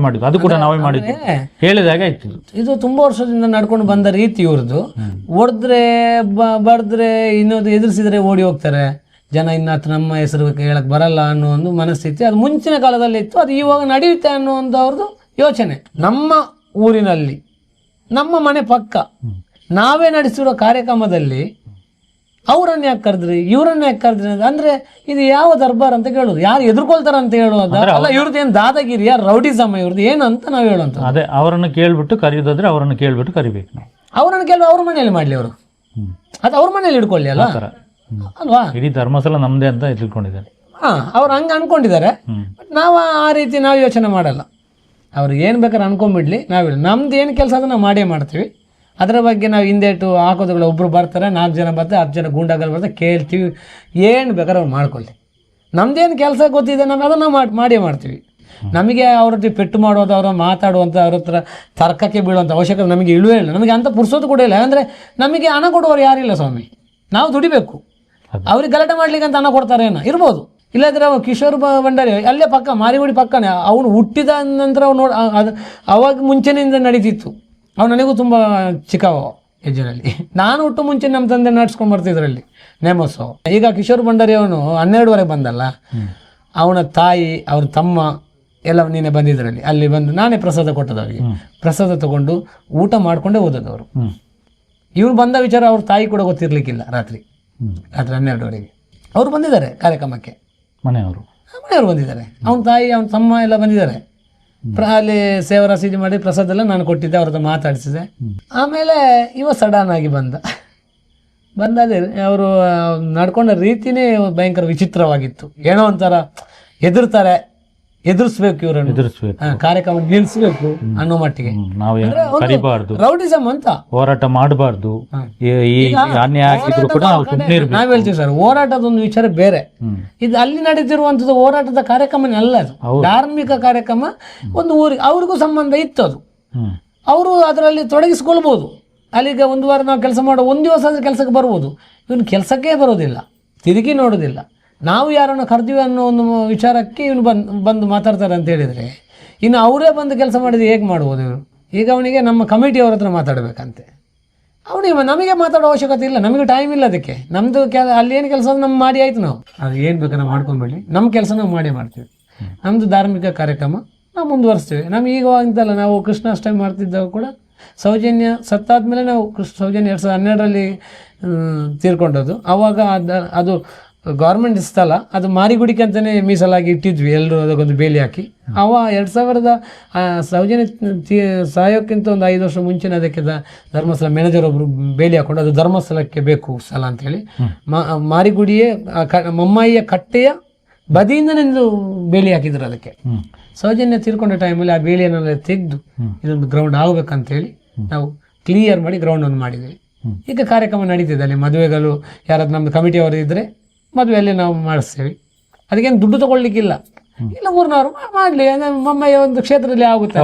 ಅದು ಕೂಡ ನಾವೇ ಮಾಡಿದ್ದು ಹೇಳಿದಾಗ ಆಯ್ತು. ಇದು ತುಂಬಾ ವರ್ಷದಿಂದ ನಡ್ಕೊಂಡು ಬಂದ ರೀತಿ ಇವ್ರದ್ದು. ಹೊಡೆದ್ರೆ ಬಡಿದ್ರೆ ಇನ್ನೊಂದು ಎದುರಿಸಿದ್ರೆ ಓಡಿ ಹೋಗ್ತಾರೆ ಜನ, ಇನ್ನಾತ್ರ ನಮ್ಮ ಹೆಸರು ಹೇಳಕ್ ಬರಲ್ಲ ಅನ್ನೋ ಒಂದು ಮನಸ್ಥಿತಿ ಅದು ಮುಂಚಿನ ಕಾಲದಲ್ಲಿ ಇತ್ತು. ಅದು ಇವಾಗ ನಡೆಯುತ್ತೆ ಅನ್ನೋ ಒಂದು ಅವ್ರದ್ದು ಯೋಚನೆ. ನಮ್ಮ ಊರಿನಲ್ಲಿ ನಮ್ಮ ಮನೆ ಪಕ್ಕ ನಾವೇ ನಡೆಸಿರೋ ಕಾರ್ಯಕ್ರಮದಲ್ಲಿ ಅವ್ರನ್ನ ಯಾಕೆ ಕರೆದ್ರಿ, ಇವ್ರನ್ನ ಯಾಕೆ ಕರೆದ್ರಿ ಅಂದ್ರೆ ಇದು ಯಾವ ದರ್ಬಾರ್ ಅಂತ ಕೇಳೋದು. ಯಾರು ಎದುರ್ಕೊಳ್ತಾರ ಅಂತ ಹೇಳೋದ ಅಲ್ಲ. ಇವ್ರದ್ದು ಏನು ದಾದಾಗಿರಿ, ಯಾರು ರೌಡಿಸಮ್ ಇವ್ರದ್ದು ಏನು ಅಂತ ನಾವು ಹೇಳುವಂತ. ಅದೇ ಅವರನ್ನು ಕೇಳ್ಬಿಟ್ಟು ಕರೆಯೋದಾದ್ರೆ ಅವರನ್ನು ಕೇಳ್ಬಿಟ್ಟು ಕರಿಬೇಕು. ಅವ್ರನ್ನ ಕೇಳುವ ಅವ್ರ ಮನೆಯಲ್ಲಿ ಮಾಡ್ಲಿ, ಅವರು ಅದು ಅವ್ರ ಮನೆಯಲ್ಲಿ ಇಟ್ಕೊಳ್ಳಿ ಅಲ್ಲ ಅಲ್ವಾ. ಇಡೀ ಧರ್ಮಸ್ಥಳ ನಮ್ದೇ ಅಂತ ತಿಳ್ಕೊಂಡಿದ್ದಾರೆ. ಅವ್ರು ಹಂಗೆ ಅನ್ಕೊಂಡಿದ್ದಾರೆ. ಬಟ್ ನಾವು ಆ ರೀತಿ ನಾವು ಯೋಚನೆ ಮಾಡಲ್ಲ. ಅವ್ರಿಗೆ ಏನು ಬೇಕಾದ್ರೆ ಅನ್ಕೊಂಡ್ಬಿಡ್ಲಿ, ನಾವು ನಮ್ದು ಏನು ಕೆಲಸ ಅದನ್ನ ನಾವು ಮಾಡೇ ಮಾಡ್ತೀವಿ. ಅದರ ಬಗ್ಗೆ ನಾವು ಹಿಂದೇಟು ಹಾಕೋದುಗಳು, ಒಬ್ಬರು ಬರ್ತಾರೆ, 4 ಜನ ಬರ್ತಾರೆ, 10 ಜನ ಗೂಂಡಾಗಳು ಬರ್ತಾರೆ, ಕೇಳ್ತೀವಿ, ಏನು ಬೇಕಾದ್ರೆ ಅವ್ರು ಮಾಡ್ಕೊಳ್ಳಿ. ನಮ್ದೇನು ಕೆಲಸ ಗೊತ್ತಿದೆ ನಾವು ಅದನ್ನು ಮಾಡೇ ಮಾಡ್ತೀವಿ. ನಮಗೆ ಅವ್ರ ಜೊತೆ ಪೆಟ್ಟು ಮಾಡೋದು, ಅವರ ಮಾತಾಡುವಂಥ, ಅವ್ರ ಹತ್ರ ತರ್ಕಕ್ಕೆ ಬೀಳುವಂಥ ಅವಶ್ಯಕತೆ ನಮಗೆ ಇಳುವೇ ಇಲ್ಲ. ನಮಗೆ ಅಂಥ ಪುರ್ಸೋದು ಕೂಡ ಇಲ್ಲ. ಅಂದರೆ ನಮಗೆ ಹಣ ಕೊಡುವವರು ಯಾರಿಲ್ಲ ಸ್ವಾಮಿ, ನಾವು ದುಡಿಬೇಕು. ಅವ್ರಿಗೆ ಗಲಾಟೆ ಮಾಡ್ಲಿಕ್ಕೆ ಅಂತ ಹಣ ಕೊಡ್ತಾರೇನೋ ಇರ್ಬೋದು. ಇಲ್ಲಾಂದರೆ ಕಿಶೋರ್ ಭಂಡಾರಿ ಅಲ್ಲೇ ಪಕ್ಕ, ಮಾರಿಗುಡಿ ಪಕ್ಕನೇ, ಅವನು ಹುಟ್ಟಿದ ನಂತರ ಅವ್ನು ಅದು ಅವಾಗ ಮುಂಚೆನಿಂದ ನಡೀತಿತ್ತು. ಅವ್ನು ನನಗೂ ತುಂಬ ಚಿಕ್ಕವ ಹೆಜ್ಜಿನಲ್ಲಿ. ನಾನು ಹುಟ್ಟು ಮುಂಚೆ ನಮ್ಮ ತಂದೆ ನಡ್ಸ್ಕೊಂಡು ಬರ್ತಿದ್ರಲ್ಲಿ ನೇಮೋತ್ಸವ. ಈಗ ಕಿಶೋರ್ ಭಂಡಾರಿ ಅವನು 12ವರೆಗೆ ಬಂದಲ್ಲ, ಅವನ ತಾಯಿ ಅವ್ರ ತಮ್ಮ ಎಲ್ಲ ನೀನೆ ಬಂದಿದ್ರಲ್ಲಿ. ಅಲ್ಲಿ ಬಂದು ನಾನೇ ಪ್ರಸಾದ ಕೊಟ್ಟದ್ದು ಅವರಿಗೆ. ಪ್ರಸಾದ ತಗೊಂಡು ಊಟ ಮಾಡ್ಕೊಂಡೇ ಹೋದದ್ದು ಅವರು. ಇವ್ರು ಬಂದ ವಿಚಾರ ಅವ್ರ ತಾಯಿ ಕೂಡ ಗೊತ್ತಿರ್ಲಿಕ್ಕಿಲ್ಲ. ರಾತ್ರಿ 12ವರೆಗೆ ಅವ್ರು ಬಂದಿದ್ದಾರೆ ಕಾರ್ಯಕ್ರಮಕ್ಕೆ, ಮನೆಯವರು ಬಂದಿದ್ದಾರೆ. ಅವನ ತಾಯಿ ಅವನ ತಮ್ಮ ಎಲ್ಲ ಬಂದಿದ್ದಾರೆ. ಅಲ್ಲಿ ಸೇವಾ ರಸೀದಿ ಮಾಡಿ ಪ್ರಸಾದ ಎಲ್ಲ ನಾನು ಕೊಟ್ಟಿದ್ದೆ, ಅವ್ರ ಹತ್ರ ಮಾತಾಡಿಸಿದೆ. ಆಮೇಲೆ ಇವ ಸಡನ್ ಆಗಿ ಬಂದದೇ ಅವರು ನಡ್ಕೊಂಡ ರೀತಿನೇ ಭಯಂಕರ ವಿಚಿತ್ರವಾಗಿತ್ತು. ಏನೋ ಒಂಥರ ಎದುರಿಸ್ಬೇಕು ಇವ್ರನ್ನು, ಕಾರ್ಯಕ್ರಮ ನಿಲ್ಲಿಸ್ಬೇಕು ಅನ್ನೋ ಮಟ್ಟಿಗೆ. ರೌಡಿಸಮ್ ಅಂತ ಹೋರಾಟ ಮಾಡಬಾರ್ದು. ನಾವ್ ಹೇಳ್ತೀವಿ ಸರ್, ಹೋರಾಟದೊಂದು ವಿಚಾರ ಬೇರೆ. ಇದು ಅಲ್ಲಿ ನಡೀತಿರುವಂತದ್ದು ಹೋರಾಟದ ಕಾರ್ಯಕ್ರಮನೇ ಅಲ್ಲ, ಅದು ಧಾರ್ಮಿಕ ಕಾರ್ಯಕ್ರಮ. ಒಂದು ಊರಿಗೆ ಅವ್ರಿಗೂ ಸಂಬಂಧ ಇತ್ತು, ಅದು ಅವರು ಅದರಲ್ಲಿ ತೊಡಗಿಸ್ಕೊಳ್ಬೋದು. ಅಲ್ಲಿಗ 1 ವಾರ ನಾವು ಕೆಲಸ ಮಾಡೋ 1 ದಿವಸ ಆದ್ರೆ ಕೆಲಸಕ್ಕೆ ಬರ್ಬೋದು. ಇವನು ಕೆಲಸಕ್ಕೆ ಬರೋದಿಲ್ಲ, ತಿರುಗಿ ನೋಡೋದಿಲ್ಲ. ನಾವು ಯಾರನ್ನು ಕರೆದಿವಿ ಅನ್ನೋ ಒಂದು ವಿಚಾರಕ್ಕೆ ಇವನು ಬಂದು ಮಾತಾಡ್ತಾರೆ ಅಂತ ಹೇಳಿದರೆ, ಇನ್ನು ಅವರೇ ಬಂದು ಕೆಲಸ ಮಾಡಿದ್ರೆ ಹೇಗೆ ಮಾಡ್ಬೋದು ಇವರು? ಈಗ ಅವನಿಗೆ ನಮ್ಮ ಕಮಿಟಿಯವ್ರ ಹತ್ರ ಮಾತಾಡಬೇಕಂತೆ. ಅವನಿಗೆ ನಮಗೆ ಮಾತಾಡೋ ಅವಶ್ಯಕತೆ ಇಲ್ಲ, ನಮಗೆ ಟೈಮ್ ಇಲ್ಲ ಅದಕ್ಕೆ. ನಮ್ಮದು ಅಲ್ಲಿ ಏನು ಕೆಲಸ ನಮ್ಮ ಮಾಡಿ ಆಯ್ತು. ನಾವು ಅದು ಏನು ಬೇಕಾದ್ರೆ ಮಾಡ್ಕೊಂಡ್ಬಿಡಿ, ನಮ್ಮ ಕೆಲಸ ನಾವು ಮಾಡೇ ಮಾಡ್ತೀವಿ. ನಮ್ಮದು ಧಾರ್ಮಿಕ ಕಾರ್ಯಕ್ರಮ ನಾವು ಮುಂದುವರಿಸ್ತೀವಿ. ನಮ್ಗೆ ಈಗ ಅಂತಲ್ಲ, ನಾವು ಕೃಷ್ಣಾಷ್ಟಮಿ ಮಾಡ್ತಿದ್ದಾಗ ಕೂಡ ಸೌಜನ್ಯ ಸತ್ತಾದ್ಮೇಲೆ ನಾವು ಸೌಜನ್ಯ 2012ರಲ್ಲಿ ತೀರ್ಕೊಂಡದ್ದು. ಆವಾಗ ಅದು ಗೌರ್ಮೆಂಟ್ ಸ್ಥಳ, ಅದು ಮಾರಿಗುಡಿಕೆ ಅಂತಲೇ ಮೀಸಲಾಗಿ ಇಟ್ಟಿದ್ವಿ ಎಲ್ಲರೂ, ಅದಕ್ಕೊಂದು ಬೇಲಿ ಹಾಕಿ. 2000 ಸೌಜನ್ಯ ಸಾಯೋಕ್ಕಿಂತ ಒಂದು 5 ವರ್ಷ ಮುಂಚಿನ ಅದಕ್ಕೆ ಧರ್ಮಸ್ಥಳ ಮ್ಯಾನೇಜರ್ ಒಬ್ಬರು ಬೇಲಿ ಹಾಕೊಂಡು ಅದು ಧರ್ಮಸ್ಥಳಕ್ಕೆ ಬೇಕು ಸ್ಥಳ ಅಂತೇಳಿ ಮಾರಿಗುಡಿಯೇ ಮೊಮ್ಮಯ್ಯ ಕಟ್ಟೆಯ ಬದಿಯಿಂದ ನಿಂದು ಬೇಲಿ ಹಾಕಿದ್ರು ಅದಕ್ಕೆ. ಸೌಜನ್ಯ ತೀರ್ಕೊಂಡ ಟೈಮಲ್ಲಿ ಆ ಬೇಲಿಯನ್ನೆಲ್ಲ ತೆಗೆದು ಇದೊಂದು ಗ್ರೌಂಡ್ ಆಗ್ಬೇಕಂತೇಳಿ ನಾವು ಕ್ಲಿಯರ್ ಮಾಡಿ ಗ್ರೌಂಡನ್ನು ಮಾಡಿದ್ವಿ. ಈಗ ಕಾರ್ಯಕ್ರಮ ನಡೀತಿದೆ ಅಲ್ಲಿ. ಮದುವೆಗಳು ಯಾರಾದ್ರು ನಮ್ಮದು ಕಮಿಟಿಯವರು ಇದ್ದರೆ ಮದುವೆಯಲ್ಲಿ ನಾವು ಮಾಡಿಸ್ತೇವೆ. ಅದಕ್ಕೇನು ದುಡ್ಡು ತಗೊಳ್ಲಿಕ್ಕಿಲ್ಲ, ಇಲ್ಲ 300 ಮಾಡಲಿ. ಮೊಮ್ಮಯ್ಯ ಒಂದು ಕ್ಷೇತ್ರದಲ್ಲಿ ಆಗುತ್ತೆ,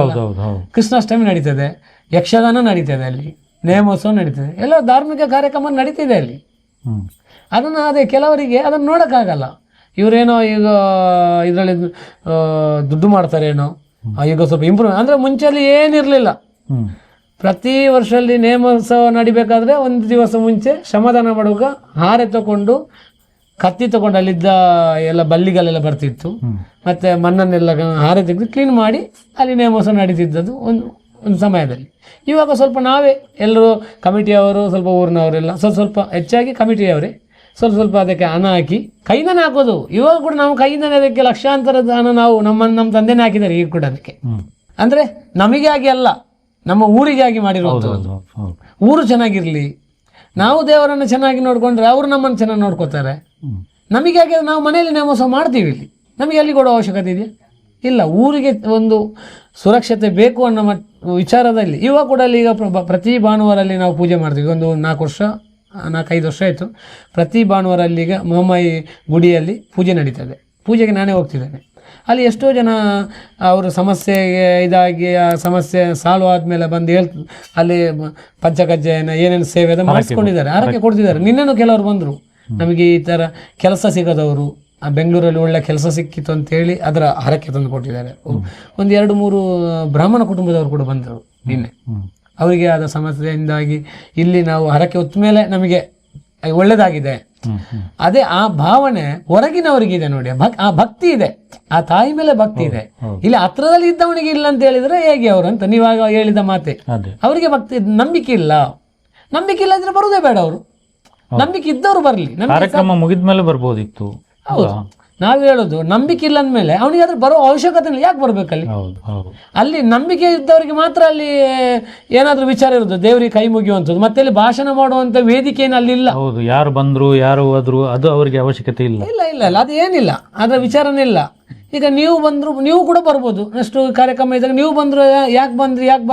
ಕೃಷ್ಣಾಷ್ಟಮಿ ನಡೀತದೆ. ಯಕ್ಷಗಾನ ನಡೀತದೆ ಅಲ್ಲಿ, ನೇಮೋತ್ಸವ ನಡೀತದೆ, ಎಲ್ಲ ಧಾರ್ಮಿಕ ಕಾರ್ಯಕ್ರಮ ನಡೀತಿದೆ ಅಲ್ಲಿ. ಅದನ್ನು ಅದೇ ಕೆಲವರಿಗೆ ಅದನ್ನು ನೋಡೋಕ್ಕಾಗಲ್ಲ. ಇವರೇನೋ ಈಗ ಇದರಲ್ಲಿ ದುಡ್ಡು ಮಾಡ್ತಾರೇನೋ, ಈಗ ಸ್ವಲ್ಪ ಇಂಪ್ರೂವ್ ಅಂದರೆ ಮುಂಚೆಯಲ್ಲಿ ಏನಿರಲಿಲ್ಲ. ಪ್ರತಿ ವರ್ಷದಲ್ಲಿ ನೇಮೋತ್ಸವ ನಡಿಬೇಕಾದ್ರೆ ಒಂದು ದಿವಸ ಮುಂಚೆ ಶ್ರಮದಾನ ಮಾಡುವಾಗ ಹಾರೆ ತಗೊಂಡು ಕತ್ತಿ ತಗೊಂಡು ಅಲ್ಲಿದ್ದ ಎಲ್ಲ ಬಲ್ಲಿಗಳೆಲ್ಲ ಬರ್ತಿತ್ತು, ಮತ್ತು ಮಣ್ಣನ್ನೆಲ್ಲ ಹಾರೆ ತೆಗೆದು ಕ್ಲೀನ್ ಮಾಡಿ ಅಲ್ಲಿ ನೇಮೋತ್ಸವ ನಡೀತಿದ್ದದ್ದು ಒಂದು ಸಮಯದಲ್ಲಿ. ಇವಾಗ ಸ್ವಲ್ಪ ನಾವೇ ಎಲ್ಲರೂ ಕಮಿಟಿಯವರು, ಸ್ವಲ್ಪ ಊರಿನವರೆಲ್ಲ ಸ್ವಲ್ಪ ಹೆಚ್ಚಾಗಿ ಕಮಿಟಿಯವರೇ ಸ್ವಲ್ಪ ಅದಕ್ಕೆ ಹಣ ಹಾಕಿ ಕೈಯಿಂದನೇ ಹಾಕೋದು. ಇವಾಗ ಕೂಡ ನಾವು ಕೈಯಿಂದನೇ ಅದಕ್ಕೆ ಲಕ್ಷಾಂತರದ ಹಣ ನಾವು ನಮ್ಮ ತಂದೆನೇ ಹಾಕಿದ್ದಾರೆ ಈಗ ಕೂಡ ಅದಕ್ಕೆ. ಅಂದರೆ ನಮಗೆ ಆಗಿ ಅಲ್ಲ, ನಮ್ಮ ಊರಿಗೆ ಆಗಿ ಮಾಡಿರೋದು. ಊರು ಚೆನ್ನಾಗಿರಲಿ, ನಾವು ದೇವರನ್ನು ಚೆನ್ನಾಗಿ ನೋಡಿಕೊಂಡ್ರೆ ಅವರು ನಮ್ಮನ್ನು ಚೆನ್ನಾಗಿ ನೋಡ್ಕೋತಾರೆ. ನಮಗೆ ಆಗಿ ನಾವು ಮನೆಯಲ್ಲಿ ನೇಮೋತ್ಸವ ಮಾಡ್ತೀವಿ, ಇಲ್ಲಿ ನಮಗೆ ಅಲ್ಲಿ ಕೊಡೋ ಅವಶ್ಯಕತೆ ಇದೆಯಾ? ಇಲ್ಲ. ಊರಿಗೆ ಒಂದು ಸುರಕ್ಷತೆ ಬೇಕು ಅನ್ನೋ ವಿಚಾರದಲ್ಲಿ ಇವಾಗ ಕೂಡ ಅಲ್ಲಿ ಈಗ ಪ್ರತಿ ಭಾನುವಾರಲ್ಲಿ ನಾವು ಪೂಜೆ ಮಾಡ್ತೀವಿ. ಒಂದು 4-5 ವರ್ಷ ಆಯಿತು. ಪ್ರತಿ ಭಾನುವಾರ ಅಲ್ಲಿಗ ಮೊಹಮ್ಮಯಿ ಗುಡಿಯಲ್ಲಿ ಪೂಜೆ ನಡೀತದೆ. ಪೂಜೆಗೆ ನಾನೇ ಹೋಗ್ತಿದ್ದೇನೆ. ಅಲ್ಲಿ ಎಷ್ಟೋ ಜನ ಅವರು ಸಮಸ್ಯೆಗೆ ಇದಾಗಿ ಆ ಸಮಸ್ಯೆ ಸಾಲ್ವ್ ಆದಮೇಲೆ ಬಂದು ಅಲ್ಲಿ ಪಂಚಕಜ್ಜಾಯನ ಏನೇನು ಸೇವೆ ಅದ ಮಾಡಿಸ್ಕೊಂಡಿದ್ದಾರೆ, ಹರಕೆ ಕೊಡ್ತಿದ್ದಾರೆ. ನಿನ್ನೆನೂ ಕೆಲವರು ಬಂದರು, ನಮಗೆ ಈ ಥರ ಕೆಲಸ ಸಿಗದವರು, ಬೆಂಗಳೂರಲ್ಲಿ ಒಳ್ಳೆ ಕೆಲಸ ಸಿಕ್ಕಿತ್ತು ಅಂತೇಳಿ ಅದರ ಹರಕೆ ತಂದು ಕೊಟ್ಟಿದ್ದಾರೆ. ಒಂದು 2-3 ಬ್ರಾಹ್ಮಣ ಕುಟುಂಬದವರು ಕೂಡ ಬಂದರು ನಿನ್ನೆ. ಅವರಿಗೆ ಆದ ಸಮಸ್ಯೆಯಿಂದಾಗಿ ಇಲ್ಲಿ ನಾವು ಹರಕೆ ಹೊತ್ತ ಮೇಲೆ ನಮಗೆ ಒಳ್ಳೆಯದಾಗಿದೆ. ಅದೇ ಆ ಭಾವನೆ ಹೊರಗಿನವರಿಗಿದೆ ನೋಡಿ, ಆ ಭಕ್ತಿ ಇದೆ, ಆ ತಾಯಿ ಮೇಲೆ ಭಕ್ತಿ ಇದೆ. ಇಲ್ಲಿ ಹತ್ರದಲ್ಲಿ ಇದ್ದವನಿಗೆ ಇಲ್ಲ ಅಂತ ಹೇಳಿದ್ರೆ ಹೇಗೆ ಅವರು ಅಂತ ನೀವಾಗ ಹೇಳಿದ ಮಾತೆ. ಅವರಿಗೆ ಭಕ್ತಿ, ನಂಬಿಕೆ ಇಲ್ಲ. ನಂಬಿಕೆ ಇಲ್ಲ ಇದ್ರೆ ಬರುವುದೇ ಬೇಡ. ಅವರು ನಂಬಿಕೆ ಇದ್ದವರು ಬರಲಿ. ಕಾರ್ಯಕ್ರಮ ಮುಗಿದ ಮೇಲೆ ಬರ್ಬೋದಿತ್ತು. ಹೌದು, ನಾವು ಹೇಳೋದು ನಂಬಿಕೆ ಇಲ್ಲ ಅಂದಮೇಲೆ ಅವನಿಗೆ ಅದ್ರ ಬರೋ ಅವಶ್ಯಕತೆ ಇಲ್ಲ. ಯಾಕೆ ಬರ್ಬೇಕಲ್ಲಿ? ಅಲ್ಲಿ ನಂಬಿಕೆ ಇದ್ದವರಿಗೆ ಮಾತ್ರ ಅಲ್ಲಿ ಏನಾದ್ರೂ ವಿಚಾರ ಇರೋದು, ದೇವರಿಗೆ ಕೈ ಮುಗಿಯುವಂಥದ್ದು. ಮತ್ತೆ ಅಲ್ಲಿ ಭಾಷಣ ಮಾಡುವಂತ ವೇದಿಕೆ ಏನು ಅಲ್ಲಿ ಇಲ್ಲ. ಹೌದು, ಯಾರು ಬಂದ್ರು ಯಾರು ಹೋದ್ರು ಅದು ಅವರಿಗೆ ಅವಶ್ಯಕತೆ ಇಲ್ಲ. ಇಲ್ಲ ಇಲ್ಲ ಇಲ್ಲ, ಅದು ಏನಿಲ್ಲ, ಅದರ ವಿಚಾರನೇ ಇಲ್ಲ. ಈಗ ನೀವು ಬಂದ್ರು, ನೀವು ಕೂಡ ಬರ್ಬೋದು. ನೆಕ್ಸ್ಟ್ ಕಾರ್ಯಕ್ರಮ ಇದ್ದಾಗ ನೀವು ಬಂದ್ರು, ಯಾಕೆ ಬಂದ್ರಿ, ಯಾಕೆ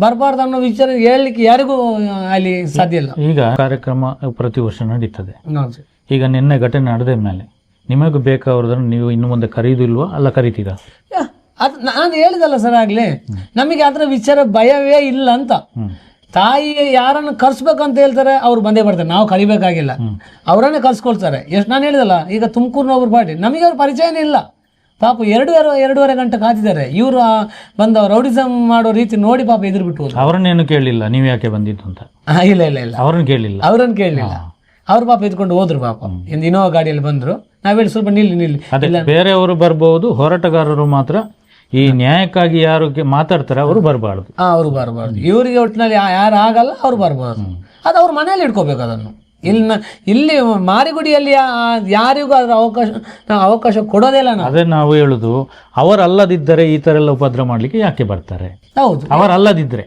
ಬರಬಾರ್ದು ಅನ್ನೋ ವಿಚಾರ ಹೇಳಲಿಕ್ಕೆ ಯಾರಿಗೂ ಅಲ್ಲಿ ಸಾಧ್ಯ ಇಲ್ಲ. ಈಗ ಕಾರ್ಯಕ್ರಮ ಪ್ರತಿ ವರ್ಷ ನಡೀತದೆ. ಈಗ ನಿನ್ನೆ ಘಟನೆ ನಡೆದ ಮೇಲೆ ನಿಮಗೆ ಬೇಕಾವ್ರದನ್ನು ನೀವು ಇನ್ನು ಮುಂದೆ ಕರೀದಿಲ್ವಾ, ಅಲ್ಲ ಕರಿತೀರಾ? ಅದು ನಾನು ಹೇಳಿದಲ್ಲ ಸರ್ ಆಗಲೇ, ನಮಗೆ ಅದರ ವಿಚಾರ ಭಯವೇ ಇಲ್ಲ ಅಂತ. ತಾಯಿ ಯಾರನ್ನು ಕರ್ಸ್ಬೇಕಂತ ಹೇಳ್ತಾರೆ, ಅವ್ರು ಬಂದೇ ಬರ್ತಾರೆ. ನಾವು ಕರಿಬೇಕಾಗಿಲ್ಲ, ಅವರನ್ನೇ ಕರ್ಸ್ಕೊಳ್ತಾರೆ. ಎಷ್ಟು ನಾನು ಹೇಳಿದಲ್ಲ, ಈಗ ತುಮಕೂರಿನವ್ರು ಪಾರ್ಟಿ ನಮಗೆ ಅವ್ರ ಪರಿಚಯನೇ ಇಲ್ಲ. ಪಾಪ 2.5 ಗಂಟೆ ಕಾದಿದ್ದಾರೆ. ಇವರು ಬಂದ ರೌಡಿಸಮ್ ಮಾಡೋ ರೀತಿ ನೋಡಿ ಪಾಪ ಎದುರು ಬಿಟ್ಟು ಅವರನ್ನೇನು ಕೇಳಲಿಲ್ಲ, ನೀವು ಯಾಕೆ ಬಂದಿದ್ದು ಅಂತ. ಇಲ್ಲ ಇಲ್ಲ ಇಲ್ಲ, ಅವ್ರನ್ನ ಕೇಳಲಿಲ್ಲ. ಅವ್ರು ಪಾಪ ಎತ್ಕೊಂಡು ಹೋದ್ರು. ಪಾಪ ಒಂದು ಇನೋವಾ ಗಾಡಿಯಲ್ಲಿ ಬಂದ್ರು. ನಾವೇಳಿ ಸ್ವಲ್ಪ ನಿಲ್ಲಿ. ಬೇರೆಯವರು ಬರ್ಬಹುದು, ಹೋರಾಟಗಾರರು ಮಾತ್ರ ಈ ನ್ಯಾಯಕ್ಕಾಗಿ ಯಾರು ಮಾತಾಡ್ತಾರೆ ಅವರು ಬರಬಾರ್ದು. ಅವರು ಬರಬಾರ್ದು. ಇವರಿಗೆ ಒಟ್ಟಿನಲ್ಲಿ ಯಾರು ಆಗಲ್ಲ, ಅವ್ರು ಬರಬಾರ್ದು. ಅದು ಅವ್ರ ಮನೆಯಲ್ಲಿ ಇಟ್ಕೋಬೇಕು ಅದನ್ನು. ಇಲ್ಲಿ ಮಾರಿಗುಡಿಯಲ್ಲಿ ಯಾರಿಗೂ ಅದರ ಅವಕಾಶ ಕೊಡೋದೇ ಇಲ್ಲ. ಅದೇ ನಾವು ಹೇಳುದು, ಅವರಲ್ಲದಿದ್ದರೆ ಈ ತರ ಎಲ್ಲ ಉಪದ್ರ ಮಾಡ್ಲಿಕ್ಕೆ ಯಾಕೆ ಬರ್ತಾರೆ? ಹೌದು, ಅವರಲ್ಲದಿದ್ರೆ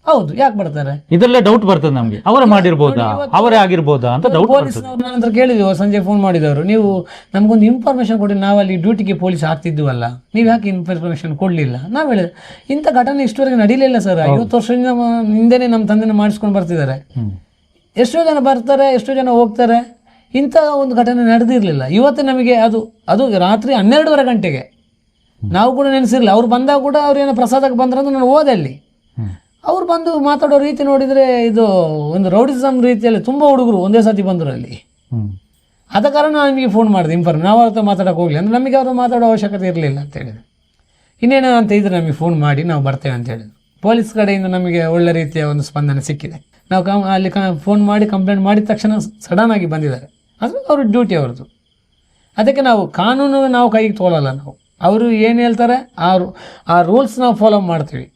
ಹೌದು, ಯಾಕೆ ಬರ್ತಾರೆ? ಇದರಲ್ಲೇ ಡೌಟ್ ಬರ್ತದೆ ನಮ್ಗೆ. ಅವರು ಮಾಡಿರ್ಬೋದಾ, ಅವರೇ ಆಗಿರ್ಬೋದಾ ಅಂತ ಡೌಟ್. ನನ್ನ ಹತ್ರ ಕೇಳಿದ್ವಿ, ಸಂಜೆ ಫೋನ್ ಮಾಡಿದವರು, ನೀವು ನಮಗೊಂದು ಇನ್ಫಾರ್ಮೇಶನ್ ಕೊಡಿ, ನಾವಲ್ಲಿ ಡ್ಯೂಟಿಗೆ ಪೊಲೀಸ್ ಹಾಕ್ತಿದ್ವಲ್ಲ, ನೀವು ಯಾಕೆ ಇನ್ಫಾರ್ಮೇಶನ್ ಕೊಡಲಿಲ್ಲ? ನಾವು ಹೇಳಿದೆ, ಇಂಥ ಘಟನೆ ಇಷ್ಟವರೆಗೆ ನಡೀಲಿಲ್ಲ ಸರ್. 50 ವರ್ಷದಿಂದ ಹಿಂದೆನೇ ನಮ್ಮ ತಂದೆನ ಮಾಡಿಸ್ಕೊಂಡು ಬರ್ತಿದ್ದಾರೆ. ಎಷ್ಟೋ ಜನ ಬರ್ತಾರೆ, ಎಷ್ಟೋ ಜನ ಹೋಗ್ತಾರೆ. ಇಂಥ ಒಂದು ಘಟನೆ ನಡೆದಿರಲಿಲ್ಲ. ಇವತ್ತು ನಮಗೆ ಅದು ರಾತ್ರಿ 12:30 ಗಂಟೆಗೆ ನಾವು ಕೂಡ ನೆನೆಸಿರಲಿಲ್ಲ. ಅವ್ರು ಬಂದಾಗ ಕೂಡ ಅವ್ರೇನೋ ಪ್ರಸಾದಕ್ಕೆ ಬಂದ್ರಂತ ನಾನು ಹೋದೆ ಅಲ್ಲಿ. ಅವ್ರು ಬಂದು ಮಾತಾಡೋ ರೀತಿ ನೋಡಿದರೆ ಇದು ಒಂದು ರೌಡಿಸಮ್ ರೀತಿಯಲ್ಲಿ ತುಂಬ ಹುಡುಗರು ಒಂದೇ ಸತಿ ಬಂದರು ಅಲ್ಲಿ. ಆದ ಕಾರಣ ನಾನು ನಿಮಗೆ ಫೋನ್ ಮಾಡಿದೆ ಇನ್ಫಾರ್ಮ್. ನಾವು ಅವ್ರ ಹತ್ರ ಮಾತಾಡೋಕೆ ಹೋಗಲಿ ಅಂದರೆ ನಮಗೆ ಅವರು ಮಾತಾಡೋ ಅವಶ್ಯಕತೆ ಇರಲಿಲ್ಲ ಅಂತ ಹೇಳಿದ್ರು. ಇನ್ನೇನೋ ಅಂತ ಇದ್ರೆ ನಮಗೆ ಫೋನ್ ಮಾಡಿ ನಾವು ಬರ್ತೇವೆ ಅಂತ ಹೇಳಿದ್ರು. ಪೊಲೀಸ್ ಕಡೆಯಿಂದ ನಮಗೆ ಒಳ್ಳೆ ರೀತಿಯ ಒಂದು ಸ್ಪಂದನೆ ಸಿಕ್ಕಿದೆ. ನಾವು ಅಲ್ಲಿ ಫೋನ್ ಮಾಡಿ ಕಂಪ್ಲೇಂಟ್ ಮಾಡಿದ ತಕ್ಷಣ ಸಡನ್ನಾಗಿ ಬಂದಿದ್ದಾರೆ. ಅದು ಅವ್ರ ಡ್ಯೂಟಿ ಅವ್ರದ್ದು. ಅದಕ್ಕೆ ನಾವು ಕಾನೂನು ನಾವು ಕೈಗೆ ತೊಗೊಳ್ಳಲ್ಲ. ನಾವು ಅವರು ಏನು ಹೇಳ್ತಾರೆ ಆ ರೂಲ್ಸ್ ನಾವು ಫಾಲೋ ಮಾಡ್ತೀವಿ.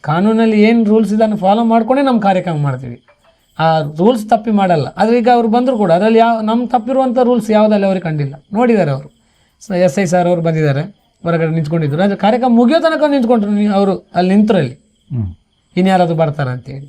ಕಾನೂನಲ್ಲಿ ಏನು ರೂಲ್ಸ್ ಇದನ್ನು ಫಾಲೋ ಮಾಡ್ಕೊಂಡೇ ನಮ್ಮ ಕಾರ್ಯಕ್ರಮ ಮಾಡ್ತೀವಿ. ಆ ರೂಲ್ಸ್ ತಪ್ಪಿ ಮಾಡಲ್ಲ. ಆದರೆ ಈಗ ಅವ್ರು ಬಂದರೂ ಕೂಡ ಅದರಲ್ಲಿ ನಮ್ಮ ತಪ್ಪಿರುವಂಥ ರೂಲ್ಸ್ ಯಾವುದಲ್ಲಿ ಅವ್ರಿಗೆ ಕಂಡಿಲ್ಲ. ನೋಡಿದ್ದಾರೆ ಅವರು. SI ಸರ್ ಅವರು ಬಂದಿದ್ದಾರೆ, ಹೊರಗಡೆ ನಿಂತ್ಕೊಂಡಿದ್ರು. ಅದು ಕಾರ್ಯಕ್ರಮ ಮುಗಿಯೋ ತನಕ ನಿಂತ್ಕೊಂಡ್ರು ಅವರು ಅಲ್ಲಿ ನಿಂತರಲ್ಲಿ, ಇನ್ಯಾರಾದ್ರು ಬರ್ತಾರೆ ಅಂತೇಳಿ.